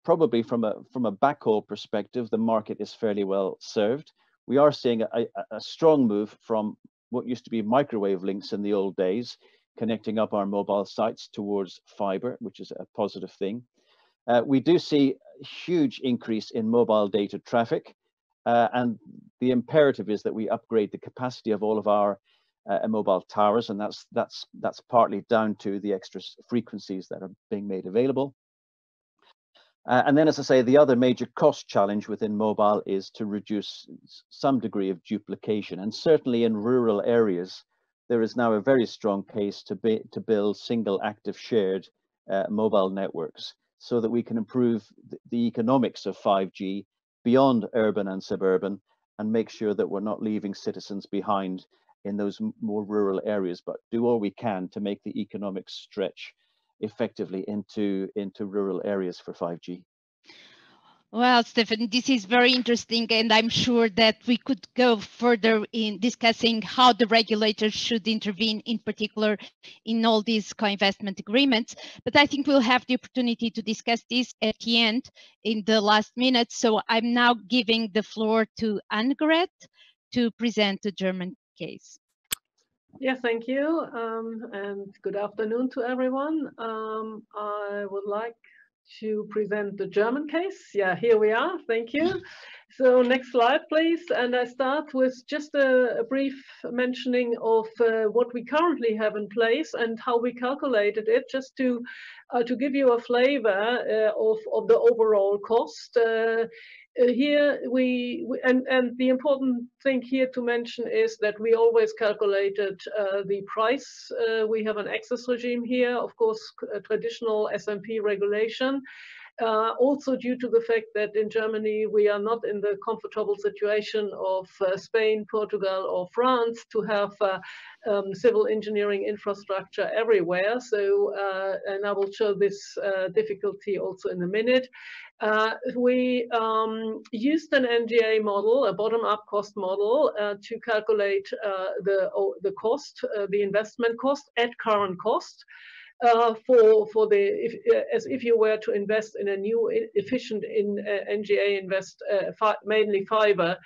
probably from a backhaul perspective, the market is fairly well served. We are seeing a strong move from what used to be microwave links in the old days, connecting up our mobile sites towards fiber, which is a positive thing. We do see a huge increase in mobile data traffic, and the imperative is that we upgrade the capacity of all of our mobile towers, and that's partly down to the extra frequencies that are being made available. And then, as I say, the other major cost challenge within mobile is to reduce some degree of duplication. And certainly in rural areas, there is now a very strong case to build single active shared mobile networks so that we can improve the economics of 5G beyond urban and suburban and make sure that we're not leaving citizens behind in those more rural areas, but do all we can to make the economics stretch effectively into rural areas for 5G. Well, Stefan, this is very interesting, and I'm sure that we could go further in discussing how the regulators should intervene, in particular in all these co-investment agreements. But I think we'll have the opportunity to discuss this at the end in the last minute. So I'm now giving the floor to Annegret to present the German case. Yes, thank you, and good afternoon to everyone. I would like to present the German case. Yeah, here we are. Thank you. So next slide, please. And I start with just a brief mentioning of what we currently have in place and how we calculated it, just to give you a flavor of the overall cost. Here and the important thing here to mention is that we always calculated the price. We have an access regime here, of course, a traditional SMP regulation. Also due to the fact that in Germany we are not in the comfortable situation of Spain, Portugal or France to have civil engineering infrastructure everywhere. So, and I will show this difficulty also in a minute. We used an NGA model, a bottom-up cost model, to calculate the cost, the investment cost at current cost. As if you were to invest in a new efficient NGA mainly fiber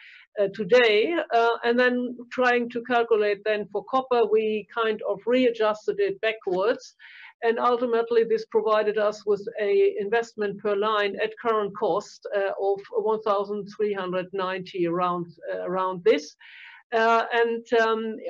today, and then trying to calculate then for copper, we kind of readjusted it backwards, and ultimately this provided us with a investment per line at current cost of 1,390 around this. And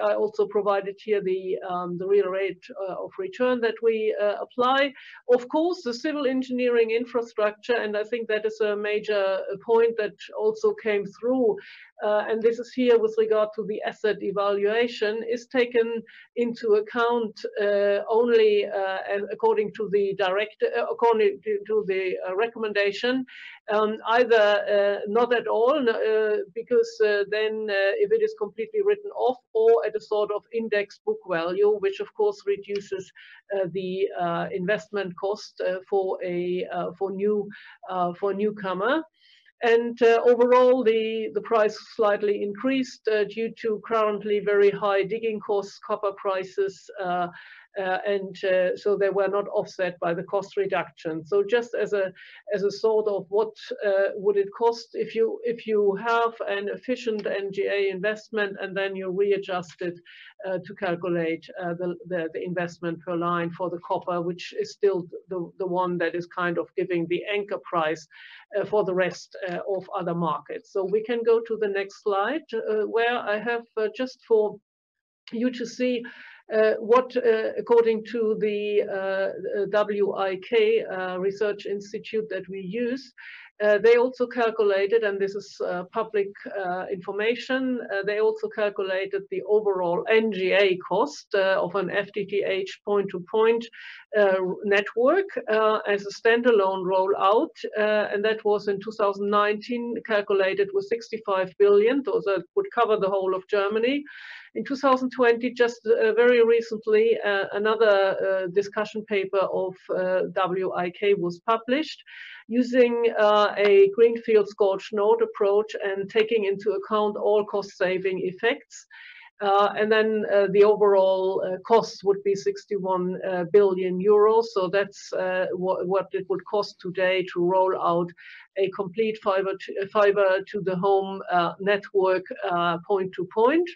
I also provided here the real rate of return that we apply. Of course, the civil engineering infrastructure, and I think that is a major point that also came through, and this is here with regard to the asset evaluation, is taken into account only according to the according to the recommendation, either not at all, because then if it is completely written off, or at a sort of index book value, which of course reduces the investment cost for newcomer. And overall, the price slightly increased due to currently very high digging costs, copper prices, so they were not offset by the cost reduction. So just as a sort of what would it cost if you have an efficient NGA investment and then you readjust it to calculate the investment per line for the copper, which is still the one that is kind of giving the anchor price for the rest of other markets. So we can go to the next slide, where I have just for you to see what, according to the WIK Research Institute that we use, they also calculated, and this is public information, they also calculated the overall NGA cost of an FTTH point-to-point network as a standalone rollout, and that was in 2019 calculated with 65 billion, so that would cover the whole of Germany. In 2020, just very recently, another discussion paper of WIK was published, using a greenfield scorched node approach and taking into account all cost-saving effects. And then the overall cost would be 61 billion euros. So that's what it would cost today to roll out a complete fiber to the home network point to point.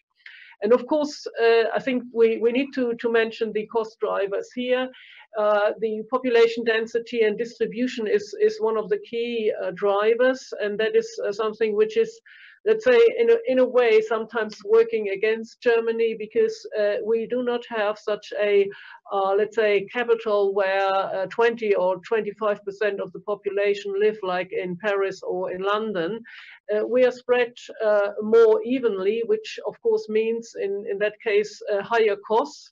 And of course, I think we need to mention the cost drivers here. The population density and distribution is one of the key drivers, and that is something which is, let's say, in a way, sometimes working against Germany, because we do not have such a, let's say, capital where 20 or 25% of the population live, like in Paris or in London. We are spread more evenly, which of course means in that case higher costs.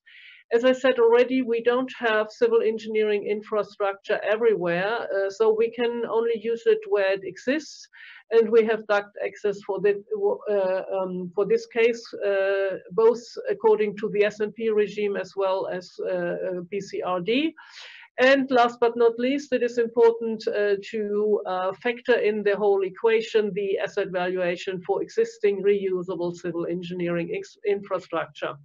As I said already, we don't have civil engineering infrastructure everywhere, so we can only use it where it exists. And we have duct access for this case, both according to the S&P regime as well as BCRD. And last but not least, it is important to factor in the whole equation, the asset valuation for existing reusable civil engineering infrastructure.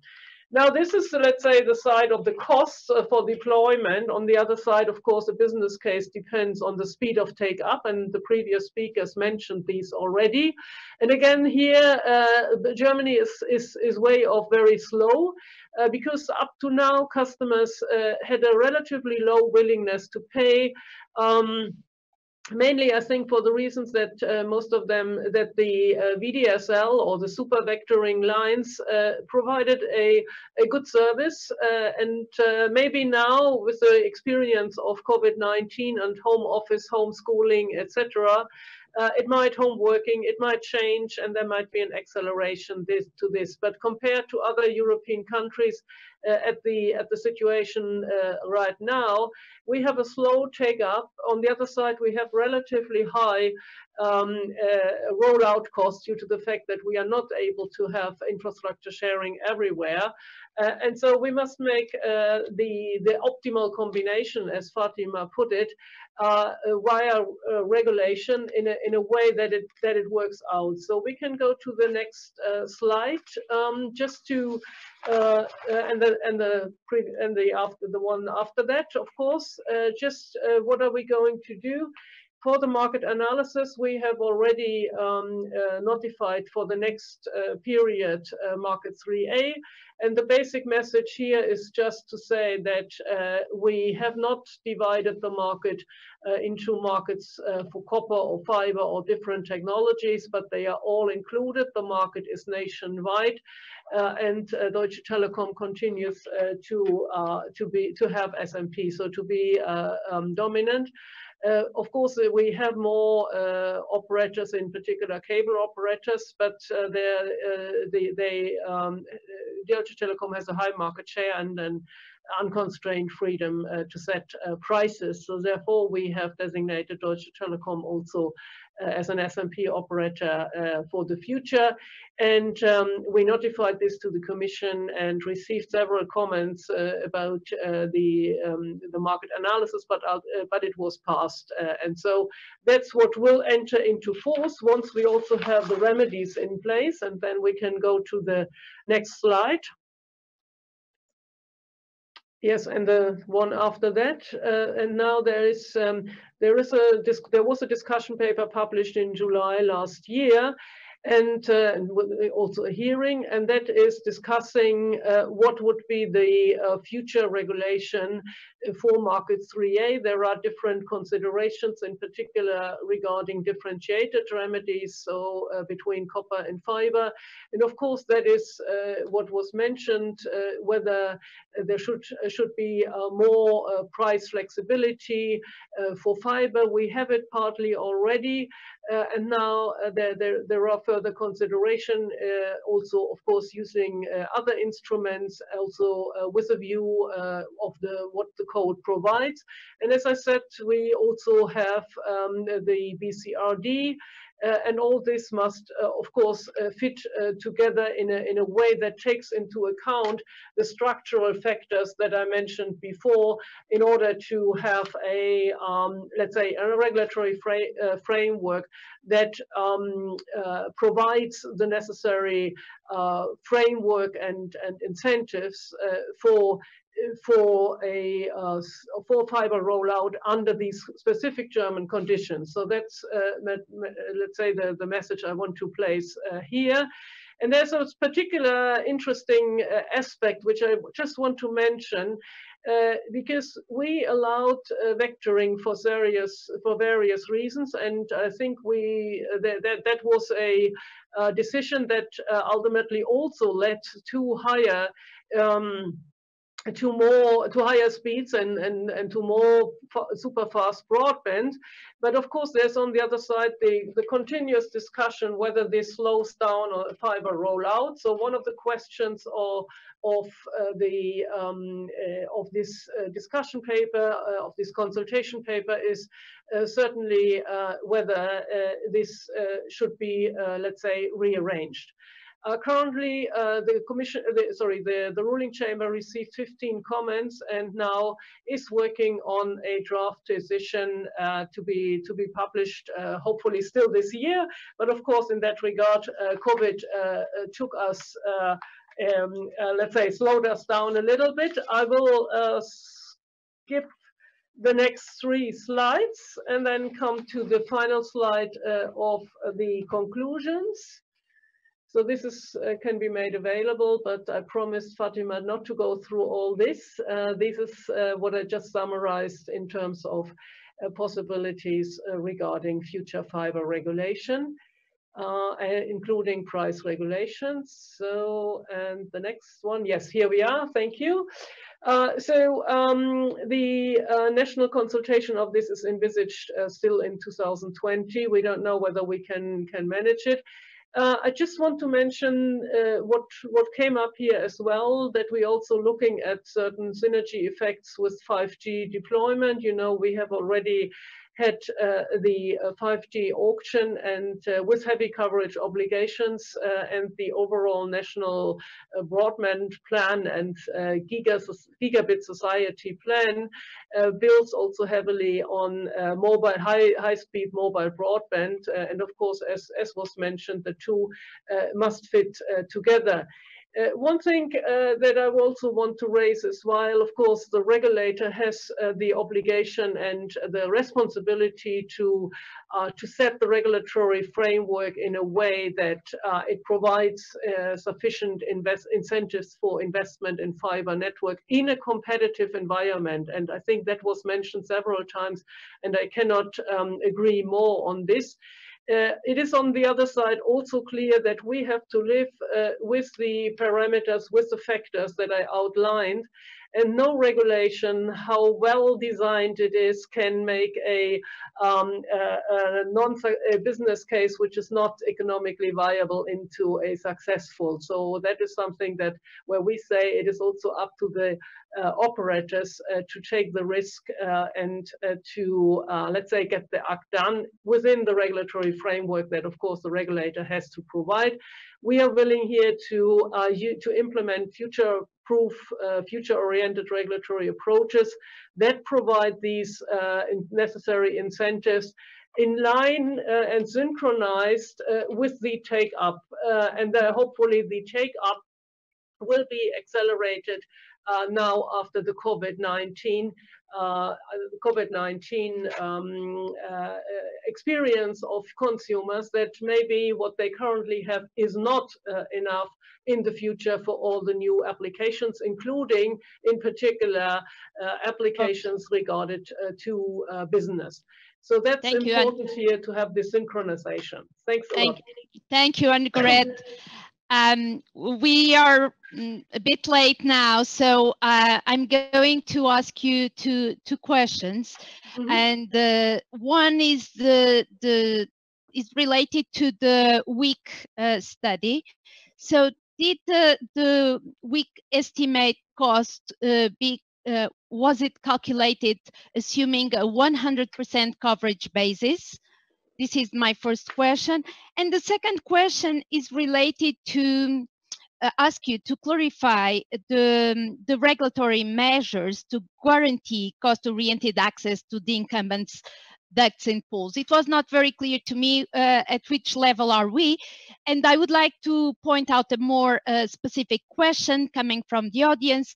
Now, this is, let's say, the side of the costs for deployment. On the other side, of course, the business case depends on the speed of take-up, and the previous speakers mentioned these already. And again, here, Germany is way off very slow, because up to now, customers had a relatively low willingness to pay. Mainly, I think, for the reasons that most of them, that the VDSL or the super vectoring lines provided a good service. And maybe now, with the experience of COVID-19 and home office, homeschooling, etc., home working, it might change, and there might be an acceleration to this. But compared to other European countries, at the situation right now, we have a slow take up. On the other side, we have relatively high rollout costs due to the fact that we are not able to have infrastructure sharing everywhere. And so we must make the optimal combination, as Fatima put it, via regulation in a way that it works out. So we can go to the next slide, just to and the one after that, of course. Just what are we going to do? For the market analysis, we have already notified for the next period market 3A. And the basic message here is just to say that we have not divided the market into markets for copper or fiber or different technologies, but they are all included. The market is nationwide, and Deutsche Telekom continues to have SMP, so to be dominant. Of course, we have more operators, in particular cable operators, but Deutsche Telekom has a high market share and an unconstrained freedom to set prices. So therefore, we have designated Deutsche Telekom also as an SMP operator for the future. And we notified this to the Commission and received several comments about the market analysis, but it was passed. And so that's what will enter into force once we also have the remedies in place. And then we can go to the next slide. Yes, and the one after that, and now there was a discussion paper published in July last year, and also a hearing, and that is discussing what would be the future regulation for market 3A. There are different considerations, in particular regarding differentiated remedies, so between copper and fiber. And of course, that is what was mentioned, whether there should be more price flexibility for fiber. We have it partly already, and now there are further consideration, also, of course, using other instruments, also with a view of what the code provides. And as I said, we also have the BCRD, And all this must, of course, fit together in a way that takes into account the structural factors that I mentioned before, in order to have a, let's say, a regulatory framework that provides the necessary framework and incentives for fiber rollout under these specific German conditions. So that's, let's say, the message I want to place here. And there's a particular interesting aspect which I just want to mention, because we allowed vectoring for various reasons, and I think that was a decision that ultimately also led to higher to higher speeds and to more super fast broadband. But of course, there's on the other side the continuous discussion whether this slows down or fiber rollout. So one of the questions of this discussion paper, of this consultation paper, is certainly whether this should be, let's say, rearranged. Currently, the ruling chamber received 15 comments and now is working on a draft decision to be published, hopefully still this year. But of course, in that regard, COVID took us, let's say, slowed us down a little bit. I will skip the next 3 slides and then come to the final slide of the conclusions. So this is, can be made available, but I promised Fatima not to go through all this. This is what I just summarized in terms of possibilities regarding future fiber regulation, including price regulations. So, and the next one, yes, here we are, thank you. The national consultation of this is envisaged still in 2020. We don't know whether we can manage it. I just want to mention what came up here as well, that we're also looking at certain synergy effects with 5G deployment. You know, we have already had the 5G auction and with heavy coverage obligations and the overall national broadband plan and gigabit society plan builds also heavily on high-speed mobile broadband. And of course, as was mentioned, the two must fit together. One thing that I also want to raise is, while of course the regulator has the obligation and the responsibility to set the regulatory framework in a way that it provides sufficient incentives for investment in fiber network in a competitive environment, and I think that was mentioned several times, and I cannot agree more on this. It is on the other side also clear that we have to live with the parameters, with the factors that I outlined, and no regulation, how well designed it is, can make a business case which is not economically viable into a successful. So that is something that where we say it is also up to the operators to take the risk and to, let's say, get the act done within the regulatory framework that, of course, the regulator has to provide. We are willing here to implement future-proof, future-oriented regulatory approaches that provide these necessary incentives in line and synchronized with the take-up. And hopefully the take-up will be accelerated now after the COVID-19 experience of consumers, that maybe what they currently have is not enough in the future for all the new applications, including in particular applications regarded to business. So that's important here to have this synchronization. Thanks a lot. Thank you, Annegret. We are a bit late now, so I'm going to ask you two questions, and one is is related to the week study. So did the week estimate cost was it calculated assuming a 100% coverage basis, This is my first question. And the second question is related to ask you to clarify the regulatory measures to guarantee cost-oriented access to the incumbents' ducts and pools. It was not very clear to me at which level are we, and I would like to point out a more specific question coming from the audience.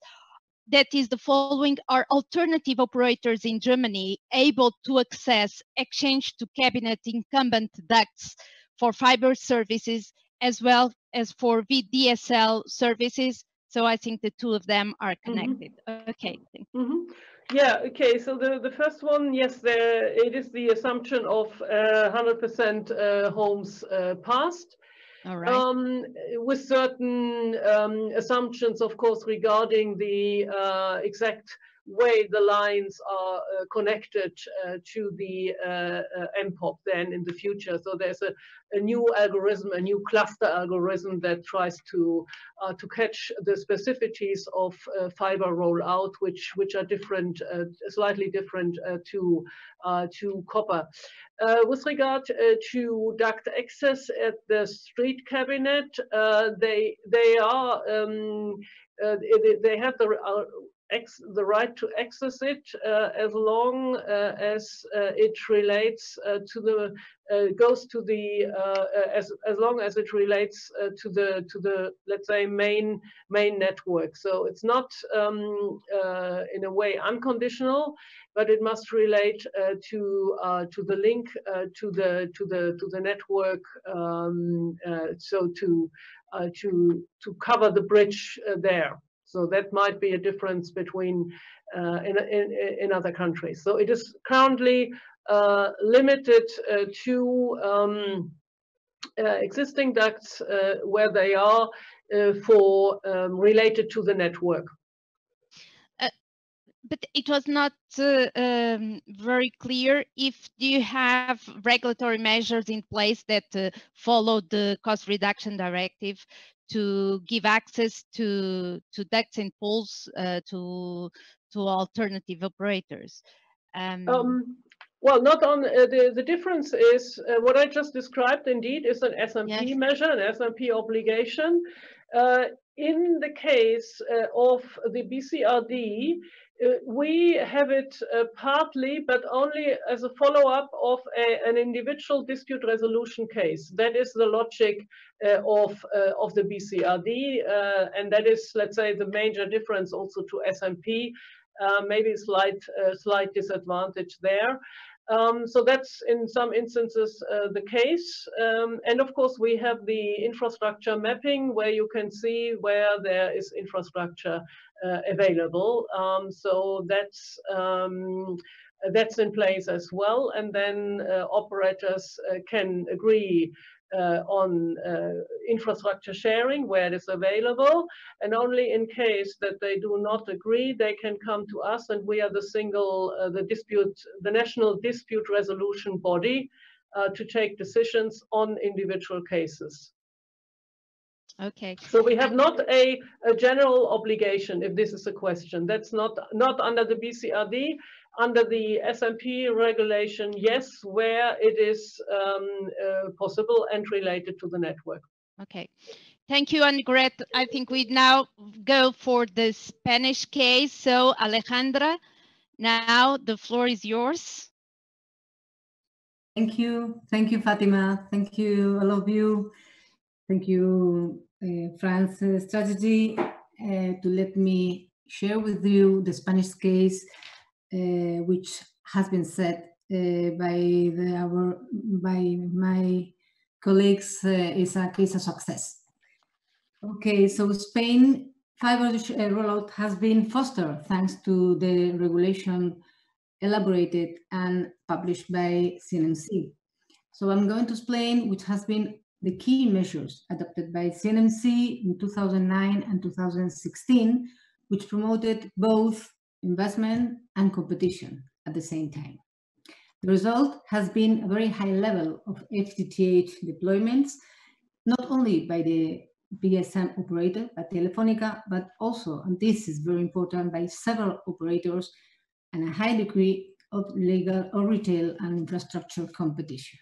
That is the following: are alternative operators in Germany able to access exchange to cabinet incumbent ducts for fiber services as well as for VDSL services? So I think the two of them are connected. Okay. Yeah, okay, so the first one, yes, it is the assumption of 100% homes passed. All right. With certain assumptions, of course, regarding the exact way the lines are connected to the MPOP then in the future. So there's a new algorithm, a new cluster algorithm that tries to catch the specificities of fiber rollout, which are different, slightly different to copper. With regard to duct access at the street cabinet, they have the right to access it as long as it relates to the goes to the as long as it relates to the let's say main network. So it's not in a way unconditional, but it must relate to the link to the network. So to cover the bridge there. So that might be a difference between in other countries. So it is currently limited to existing ducts where they are for related to the network. But it was not very clear if you have regulatory measures in place that follow the cost reduction directive to give access to ducts and pools to alternative operators. Well, not on the difference is what I just described. Indeed, is an SMP measure, an SMP obligation. In the case of the BCRD, we have it partly, but only as a follow-up of an individual dispute resolution case. That is the logic of the BCRD, and that is, let's say, the major difference also to SMP. Maybe a slight disadvantage there. So that's in some instances the case. And of course, we have the infrastructure mapping where you can see where there is infrastructure available. So that's in place as well. And then operators can agree on infrastructure sharing where it is available, and only in case that they do not agree, they can come to us, and we are the national dispute resolution body to take decisions on individual cases. Okay. So we have not a general obligation, if this is a question. That's not under the BCRD. Under the SMP regulation, yes, where it is possible and related to the network. Okay. Thank you, Annegret. I think we now go for the Spanish case. So, Alejandra, now the floor is yours. Thank you. Thank you, Fatima. Thank you, all of you. Thank you, France Strategie, to let me share with you the Spanish case, which has been said by my colleagues is a case of success. Okay, so Spain fiber rollout has been fostered thanks to the regulation elaborated and published by CNMC. So I'm going to explain which has been the key measures adopted by CNMC in 2009 and 2016, which promoted both investment and competition at the same time. The result has been a very high level of FTTH deployments, not only by the BSM operator, by Telefónica, but also, and this is very important, by several operators and a high degree of legal or retail and infrastructure competition.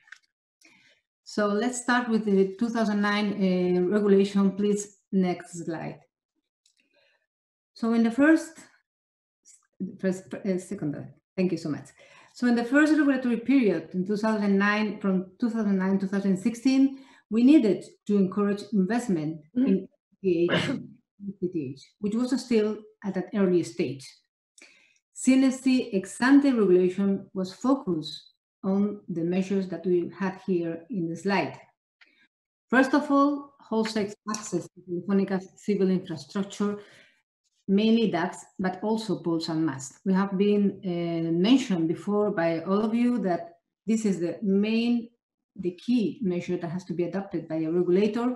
So let's start with the 2009 regulation. Please, next slide. So in the second, thank you so much. So in the first regulatory period in 2009, from 2009 to 2016, we needed to encourage investment in FttH, which was still at an early stage. CNSC ex-ante regulation was focused on the measures that we had here in the slide. First of all, wholesale access to Telefónica's civil infrastructure, mainly ducts, but also poles and masts. We have been mentioned before by all of you that this is the key measure that has to be adopted by a regulator,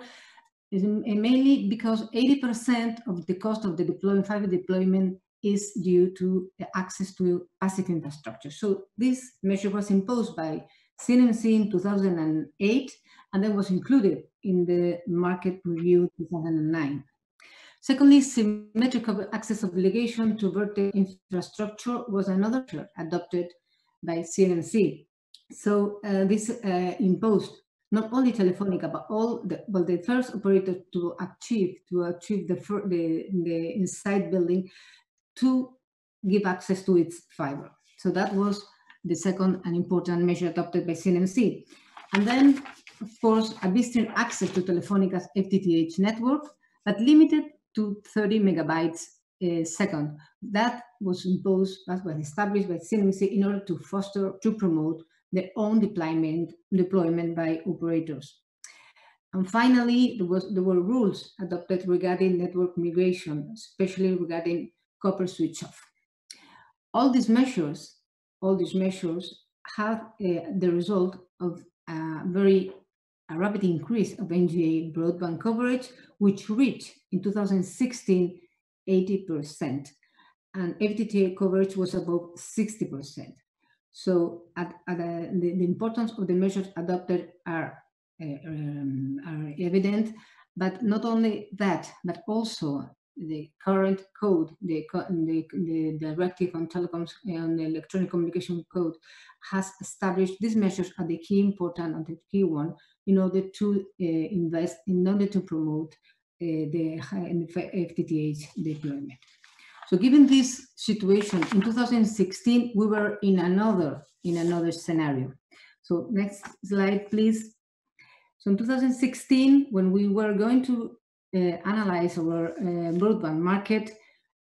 mainly because 80% of the cost of the fiber deployment is due to access to passive infrastructure. So this measure was imposed by CNMC in 2008, and then was included in the market review 2009. Secondly, symmetrical access obligation to vertical infrastructure was another measure adopted by CNMC. So this imposed not only Telefónica, but all the first operator to achieve the inside building to give access to its fiber. So that was the second and important measure adopted by CNMC. And then, of course, a bistring access to Telefónica's FTTH network, but limited to 30 megabytes a second. That was established by CNMC in order to promote their own deployment by operators. And finally, there were rules adopted regarding network migration, especially regarding copper switch off. All these measures have the result of a rapid increase of NGA broadband coverage, which reached in 2016 80%, and FTTH coverage was above 60%. So the importance of the measures adopted are evident, but not only that, but also the current code, the directive on telecoms and the electronic communication code has established these measures are the key important and the key one in order to invest, in order to promote the FTTH deployment. So given this situation, in 2016, we were in another scenario. So next slide, please. So in 2016, when we were going to analyze our broadband market,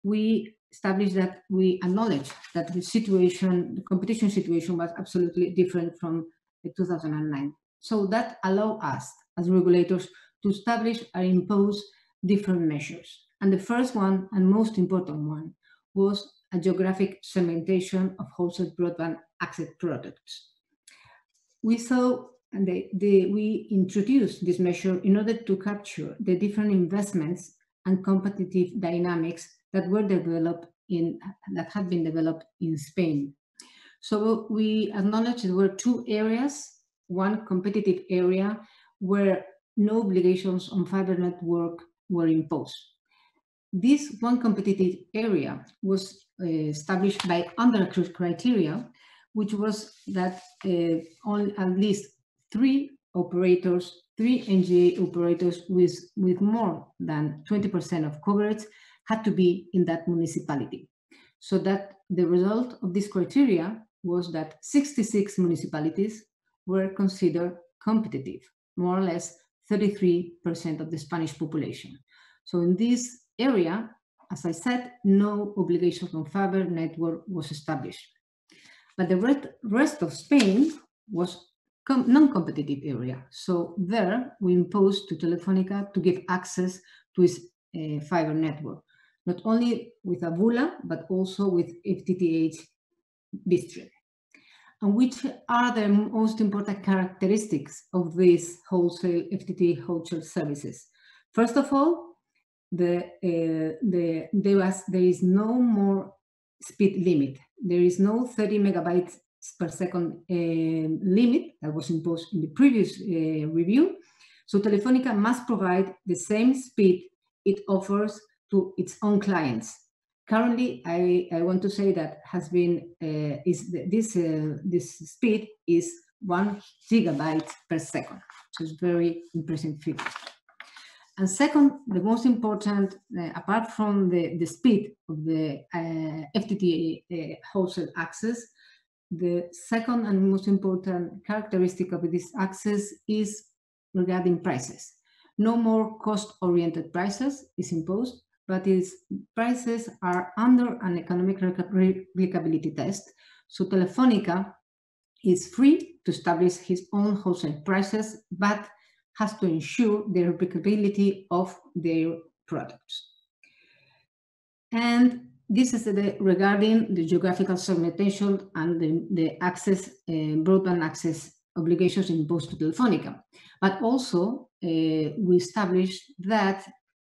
we established that we acknowledged that the competition situation was absolutely different from 2009. So that allowed us as regulators to establish and impose different measures. And the first one and most important one was a geographic segmentation of wholesale broadband access products. We saw and we introduced this measure in order to capture the different investments and competitive dynamics that had been developed in Spain. So we acknowledged there were two areas, one competitive area where no obligations on fiber network were imposed. This one competitive area was established by under-accrued criteria, which was that at least three NGA operators with more than 20% of coverage had to be in that municipality. So that the result of this criteria was that 66 municipalities were considered competitive, more or less 33% of the Spanish population. So in this area, as I said, no obligation on fiber network was established. But the rest of Spain was non-competitive area. So there we imposed to Telefónica to give access to its fiber network, not only with a VULA, but also with FTTH bistring. And which are the most important characteristics of these wholesale FTTH wholesale services? First of all, there is no more speed limit. There is no 30 megabytes per second limit that was imposed in the previous review. So Telefónica must provide the same speed it offers to its own clients. Currently, I want to say that has been this speed is 1 gigabyte per second. So it's very impressive figure. And second, the most important, apart from the speed of the FTTH wholesale access, the second and most important characteristic of this access is regarding prices. No more cost-oriented prices is imposed, but its prices are under an economic replicability test. So Telefónica is free to establish its own wholesale prices, but has to ensure the replicability of their products. And this is regarding the geographical segmentation and the access, broadband access obligations imposed to Telefónica. But also, we established that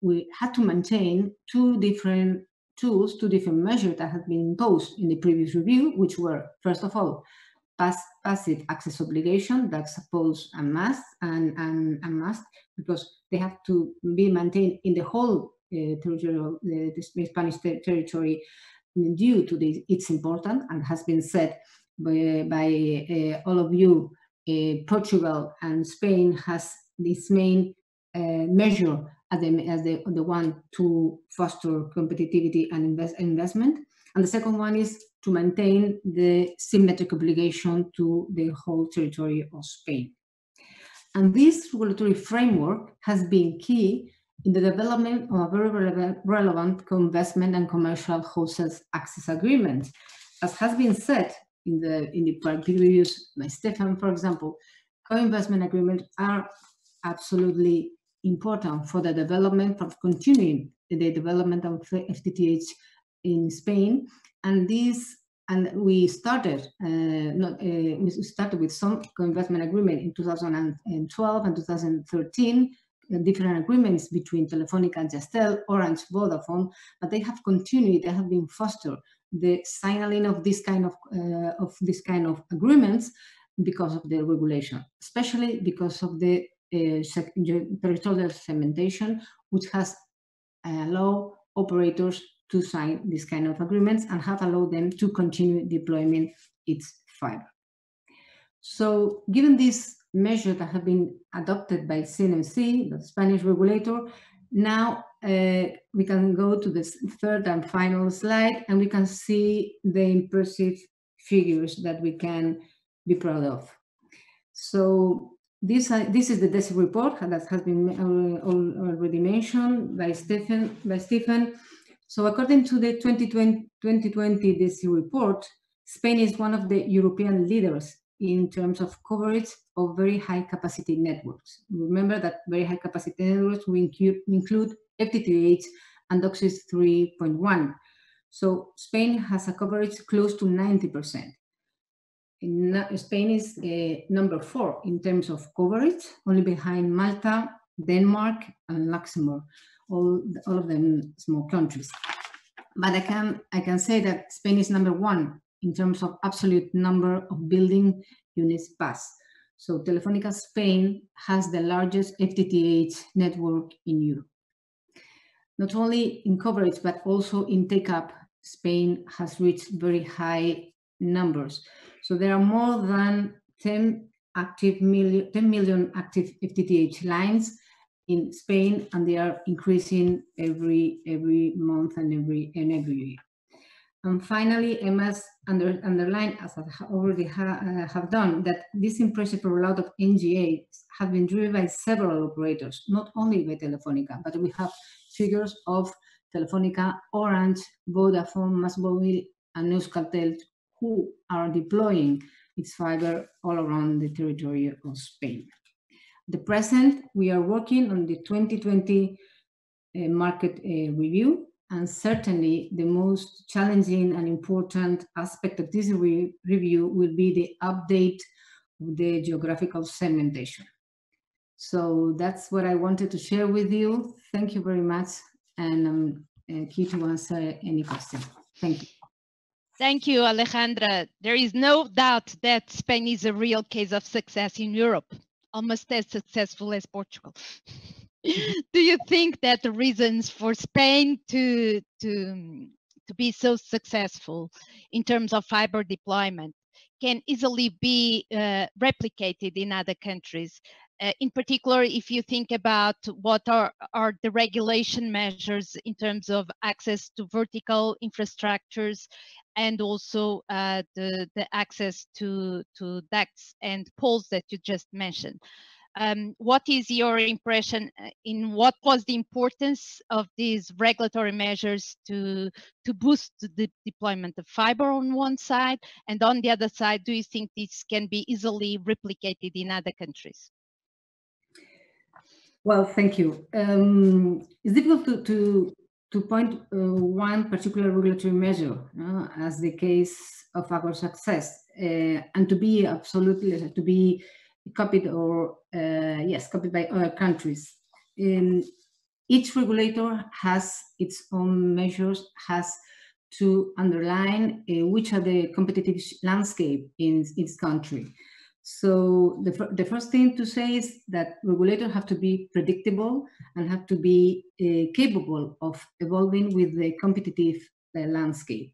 we had to maintain two different tools, two different measures that had been imposed in the previous review, which were, first of all, passive access obligation that's supposed and must because they have to be maintained in the whole territorial, the Spanish territory due to its importance, and has been said by all of you. Portugal and Spain has this main measure as the one to foster competitivity and investment, and the second one is to maintain the symmetric obligation to the whole territory of Spain. And this regulatory framework has been key in the development of a very relevant co-investment and commercial wholesale access agreement. As has been said in the previous by Stefan, for example, co-investment agreements are absolutely important for the development, for continuing the development of FTTH in Spain. And we started with some co-investment agreement in 2012 and 2013, different agreements between Telefónica, Gestel, Orange, Vodafone, but they have continued, they have been fostered the signing of this kind of agreements because of the regulation, especially because of the territorial segmentation, which has allowed operators to sign this kind of agreements and have allowed them to continue deploying its fiber. So given this measure that have been adopted by CNMC, the Spanish regulator, now we can go to the third and final slide, and we can see the impressive figures that we can be proud of. So this is the DESI report that has been already mentioned by Stephen. So according to the 2020 DESI report, Spain is one of the European leaders in terms of coverage of very high capacity networks. Remember that very high capacity networks will include FTTH and DOCSIS 3.1. So Spain has a coverage close to 90%. Spain is number 4 in terms of coverage, only behind Malta, Denmark, and Luxembourg, all of them small countries. But I can say that Spain is number 1 in terms of absolute number of building units passed. So Telefónica Spain has the largest FTTH network in Europe. Not only in coverage, but also in take-up, Spain has reached very high numbers. So there are more than 10 million active FTTH lines in Spain, and they are increasing every month and every year. And finally, I must underline, as I already have done, that this impressive rollout of NGA have been driven by several operators, not only by Telefónica, but we have figures of Telefónica, Orange, Vodafone, MásMóvil, and Euskaltel, who are deploying its fiber all around the territory of Spain. At the present, we are working on the 2020 market review, and certainly the most challenging and important aspect of this review will be the update of the geographical segmentation. So that's what I wanted to share with you. Thank you very much, and I'm keen to answer any questions. Thank you. Thank you, Alejandra. There is no doubt that Spain is a real case of success in Europe, almost as successful as Portugal. Do you think that the reasons for Spain to be so successful in terms of fiber deployment can easily be replicated in other countries. In particular, if you think about what are the regulation measures in terms of access to vertical infrastructures, and also the access to ducts and poles that you just mentioned. What is your impression in what was the importance of these regulatory measures to boost the deployment of fiber on one side, and on the other side, do you think this can be easily replicated in other countries? Well, thank you. It's difficult to point one particular regulatory measure as the case of our success, and to be absolutely to be copied or yes, copied by other countries. Each regulator has its own measures, has to underline which are the competitive landscape in its country. So the first thing to say is that regulators have to be predictable and have to be capable of evolving with the competitive landscape.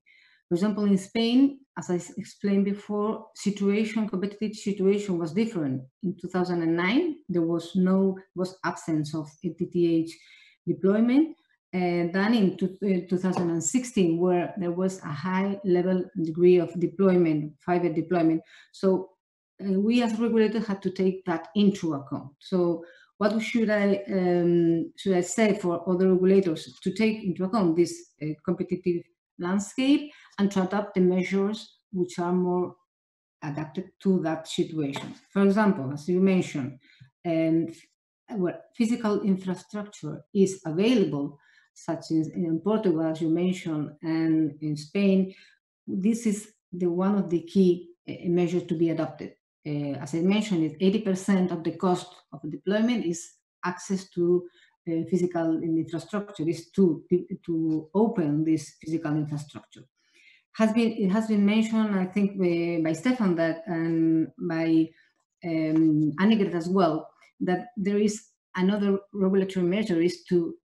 For example, in Spain, as I explained before, competitive situation was different. In 2009, there was absence of FttH deployment, and then in 2016, where there was a high level degree of deployment, fiber deployment. So we as regulators had to take that into account. So what should I say for other regulators to take into account this competitive landscape and to adopt the measures which are more adapted to that situation? For example, as you mentioned, where physical infrastructure is available, such as in Portugal, as you mentioned, and in Spain, this is one of the key measures to be adopted. As I mentioned, 80% of the cost of deployment is access to physical infrastructure, is to open this physical infrastructure. It has been mentioned, I think, by Stefan that, and by Annegret as well, that there is another regulatory measure is to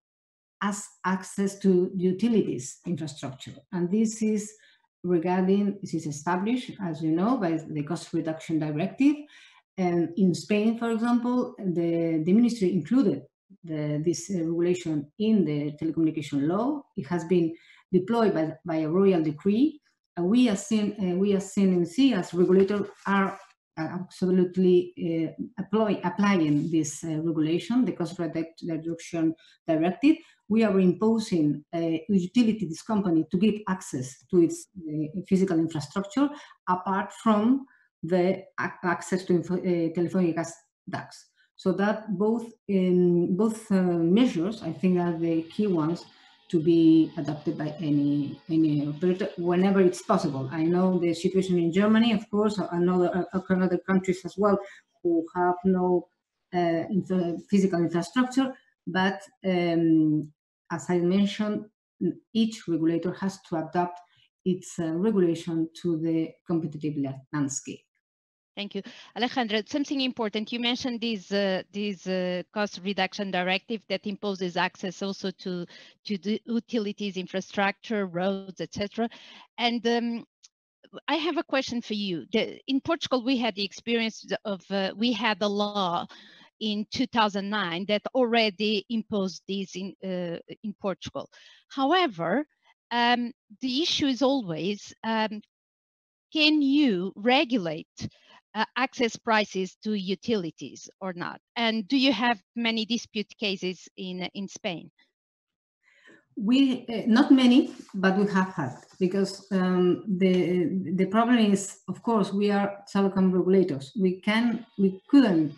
ask access to utilities infrastructure, and this is established, as you know, by the Cost Reduction Directive. And in Spain, for example, the ministry included this regulation in the telecommunication law. It has been deployed by a royal decree. And we as CNMC, as regulator, are absolutely applying this regulation, the Cost Reduction Directive. We are imposing a utilities company to give access to its physical infrastructure, apart from the access to telephonic ducts. So that both measures, I think, are the key ones to be adopted by any operator whenever it's possible. I know the situation in Germany, of course, and other countries as well, who have no physical infrastructure, but as I mentioned, each regulator has to adapt its regulation to the competitive landscape. Thank you. Alejandra, something important. You mentioned this cost reduction directive that imposes access also to the utilities infrastructure, roads, etc. And I have a question for you. In Portugal, we had the experience of, we had a law in 2009 that already imposed this in Portugal. However, the issue is always, can you regulate access prices to utilities or not? And do you have many dispute cases in Spain? We not many, but we have had, because the problem is, of course, we are telecom regulators. We couldn't,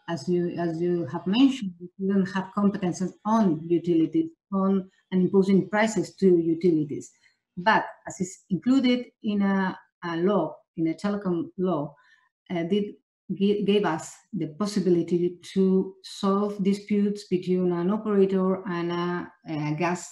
as you have mentioned, we couldn't have competences on utilities, on imposing prices to utilities. But as is included in a law, in a telecom law, gave us the possibility to solve disputes between an operator and a gas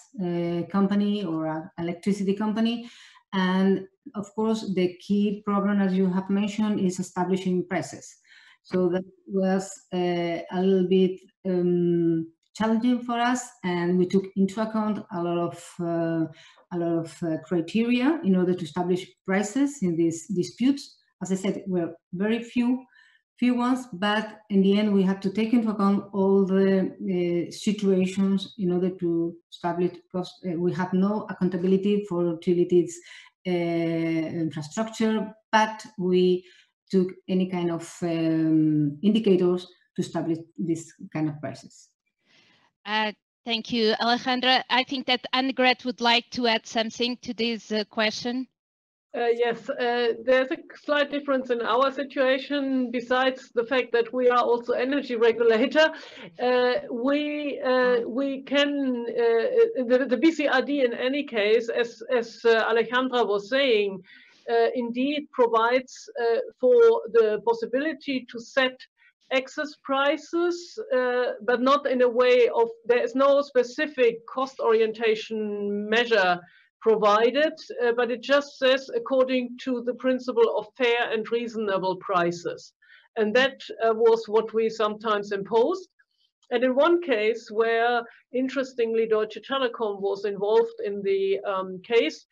company or an electricity company. And of course, the key problem, as you have mentioned, is establishing prices. So that was a little bit challenging for us, and we took into account a lot of criteria in order to establish prices in these disputes. As I said, we're very few ones, but in the end we have to take into account all the situations in order to establish cost. We have no accountability for utilities infrastructure, but we took any kind of indicators to establish this kind of prices. Thank you, Alejandra. I think that Annegret would like to add something to this question. Yes, there's a slight difference in our situation. Besides the fact that we are also energy regulator, we can the BCRD in any case, as Alejandra was saying, indeed provides for the possibility to set excess prices, but not in a way of, there is no specific cost orientation measure provided, but it just says according to the principle of fair and reasonable prices. And that was what we sometimes imposed. And in one case where, interestingly, Deutsche Telekom was involved in the case,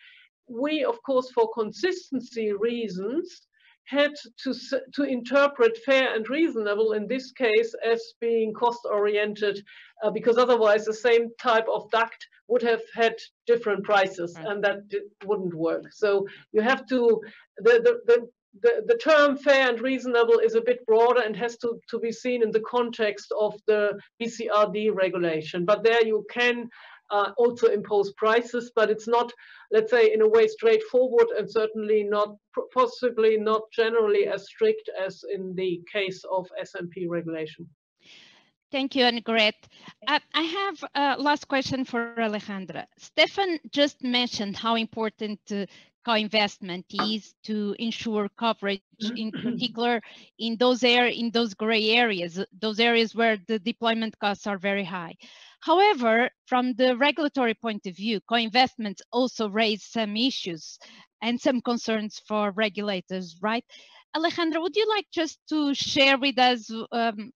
we, of course, for consistency reasons, had to interpret fair and reasonable in this case as being cost-oriented, because otherwise the same type of duct would have had different prices, and that wouldn't work. So you have to, the term fair and reasonable is a bit broader and has to be seen in the context of the BCRD regulation. But there you can also impose prices, but it's not, let's say, in a way straightforward, and certainly not, possibly not generally as strict as in the case of SMP regulation. Thank you, Annegret. I have a last question for Alejandra. Stefan just mentioned how important co-investment is to ensure coverage, in particular in those gray areas, those areas where the deployment costs are very high. However, from the regulatory point of view, co-investments also raise some issues and some concerns for regulators, right? Alejandra, would you like just to share with us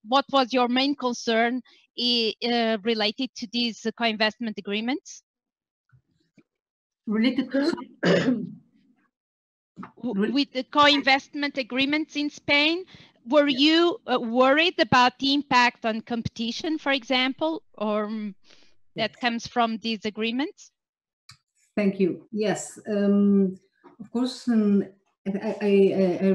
what was your main concern related to these co-investment agreements? Related to with the co-investment agreements in Spain, were you worried about the impact on competition, for example, or that comes from these agreements? Thank you. Yes, of course. I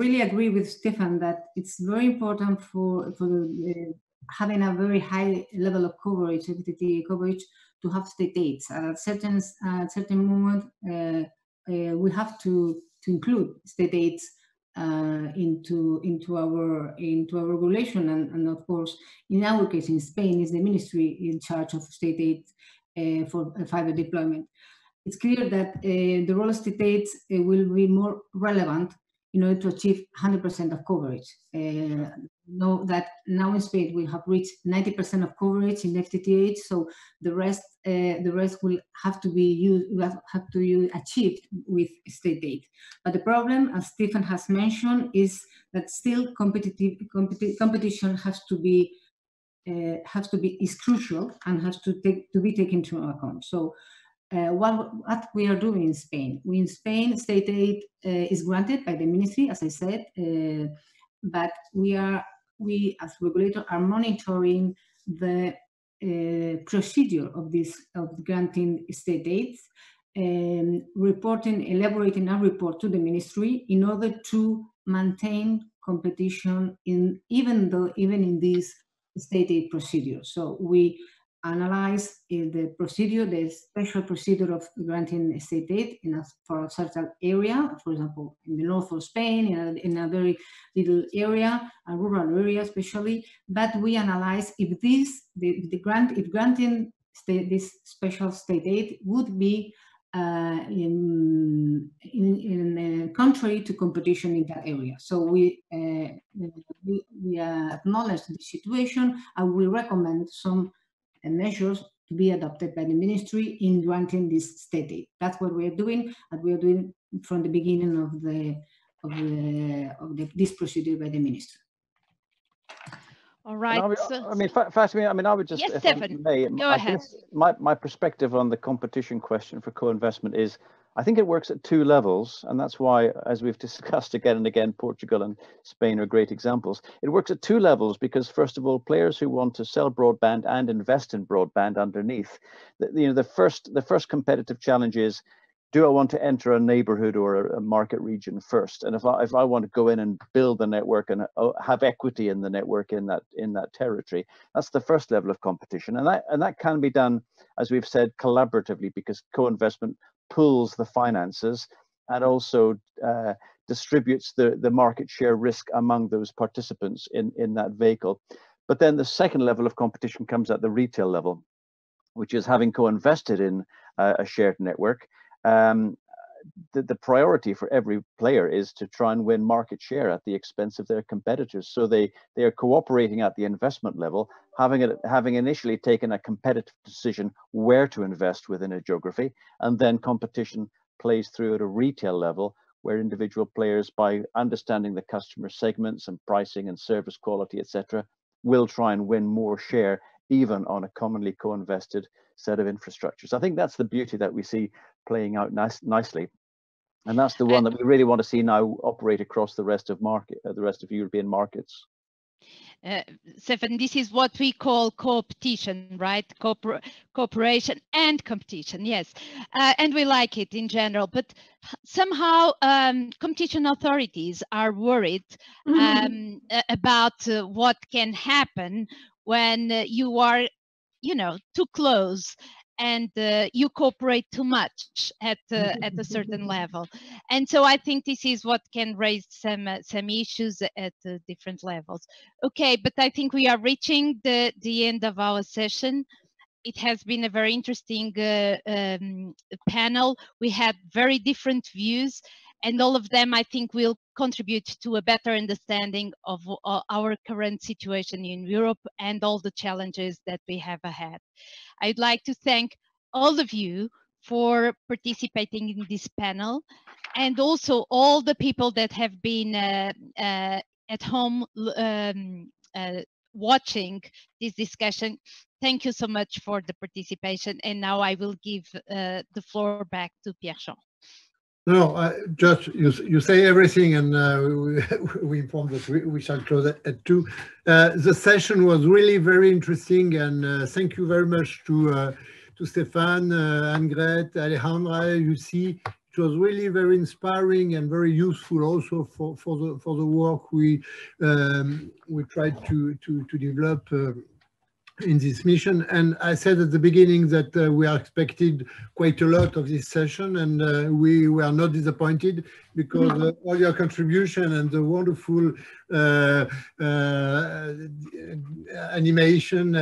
really agree with Stefan that it's very important for having a very high level of coverage, FTT coverage, to have state aids. At a certain moment, we have to include state aids into our regulation, and of course, in our case in Spain, is the ministry in charge of state aid for fiber deployment. It's clear that the role of state aids will be more relevant in order to achieve 100% of coverage. Know that now in Spain we have reached 90% of coverage in FTTH, so the rest will have to be used, have to be achieved with state aid. But the problem, as Stefan has mentioned, is that still competition has to be is crucial and has to be taken into account. So. What we are doing in Spain? In Spain, state aid is granted by the ministry, as I said, but we as regulator are monitoring the procedure of granting state aids, elaborating a report to the ministry in order to maintain competition even in these state aid procedures. So we analyze the procedure, the special procedure of granting state aid for a certain area, for example, in the north of Spain, in a very little area, a rural area especially. But we analyze if granting this special state aid would be contrary to competition in that area. So we acknowledge the situation, and we recommend some measures to be adopted by the ministry in granting this state aid. That's what we are doing, and we are doing from the beginning of this procedure by the ministry. All right. I mean, Fatima, I mean, I would just, yes, if Stefan, I may, go ahead. Guess my perspective on the competition question for co-investment is, I think it works at two levels, and that's why, as we've discussed again and again, Portugal and Spain are great examples. It works at two levels because, first of all, players who want to sell broadband and invest in broadband underneath, the first competitive challenge is, do I want to enter a neighborhood or a market region first? And if I want to go in and build the network and have equity in the network in that territory, that's the first level of competition. And that can be done, as we've said, collaboratively, because co-investment pools the finances and also distributes the market share risk among those participants in that vehicle. But then the second level of competition comes at the retail level, which is having co-invested in a shared network. The priority for every player is to try and win market share at the expense of their competitors. So they are cooperating at the investment level, having initially taken a competitive decision where to invest within a geography, and then competition plays through at a retail level, where individual players, by understanding the customer segments and pricing and service quality, etc., will try and win more share, even on a commonly co-invested set of infrastructures. I think that's the beauty that we see playing out nicely, and that's the one that we really want to see now operate across the rest of European markets. Stefan, this is what we call competition, right? Cooperation and competition, yes. And we like it in general, but somehow competition authorities are worried about what can happen when you are, too close and you cooperate too much at a certain level. And so I think this is what can raise some issues at different levels. Okay, but I think we are reaching the end of our session. It has been a very interesting panel. We had very different views, and all of them, I think, will contribute to a better understanding of our current situation in Europe and all the challenges that we have ahead. I'd like to thank all of you for participating in this panel, and also all the people that have been at home watching this discussion. Thank you so much for the participation. And now I will give the floor back to Pierre-Jean. No, just you say everything, and we informed that we shall close at 2. The session was really very interesting, and thank you very much to Stéphane, Anne-Grete, Alejandra. You see, it was really very inspiring and very useful also for the work we tried to develop in this mission. And I said at the beginning that we are expected quite a lot of this session, and we were not disappointed, because all your contribution and the wonderful animation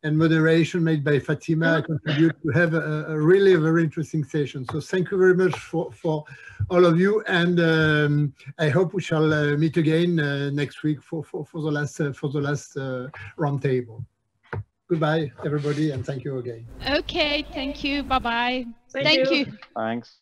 and moderation made by Fatima contribute to have a really very interesting session. So thank you very much for all of you, and I hope we shall meet again next week for the last roundtable. Goodbye, everybody, and thank you again. Okay, thank you. Bye bye. Thank you. Thanks.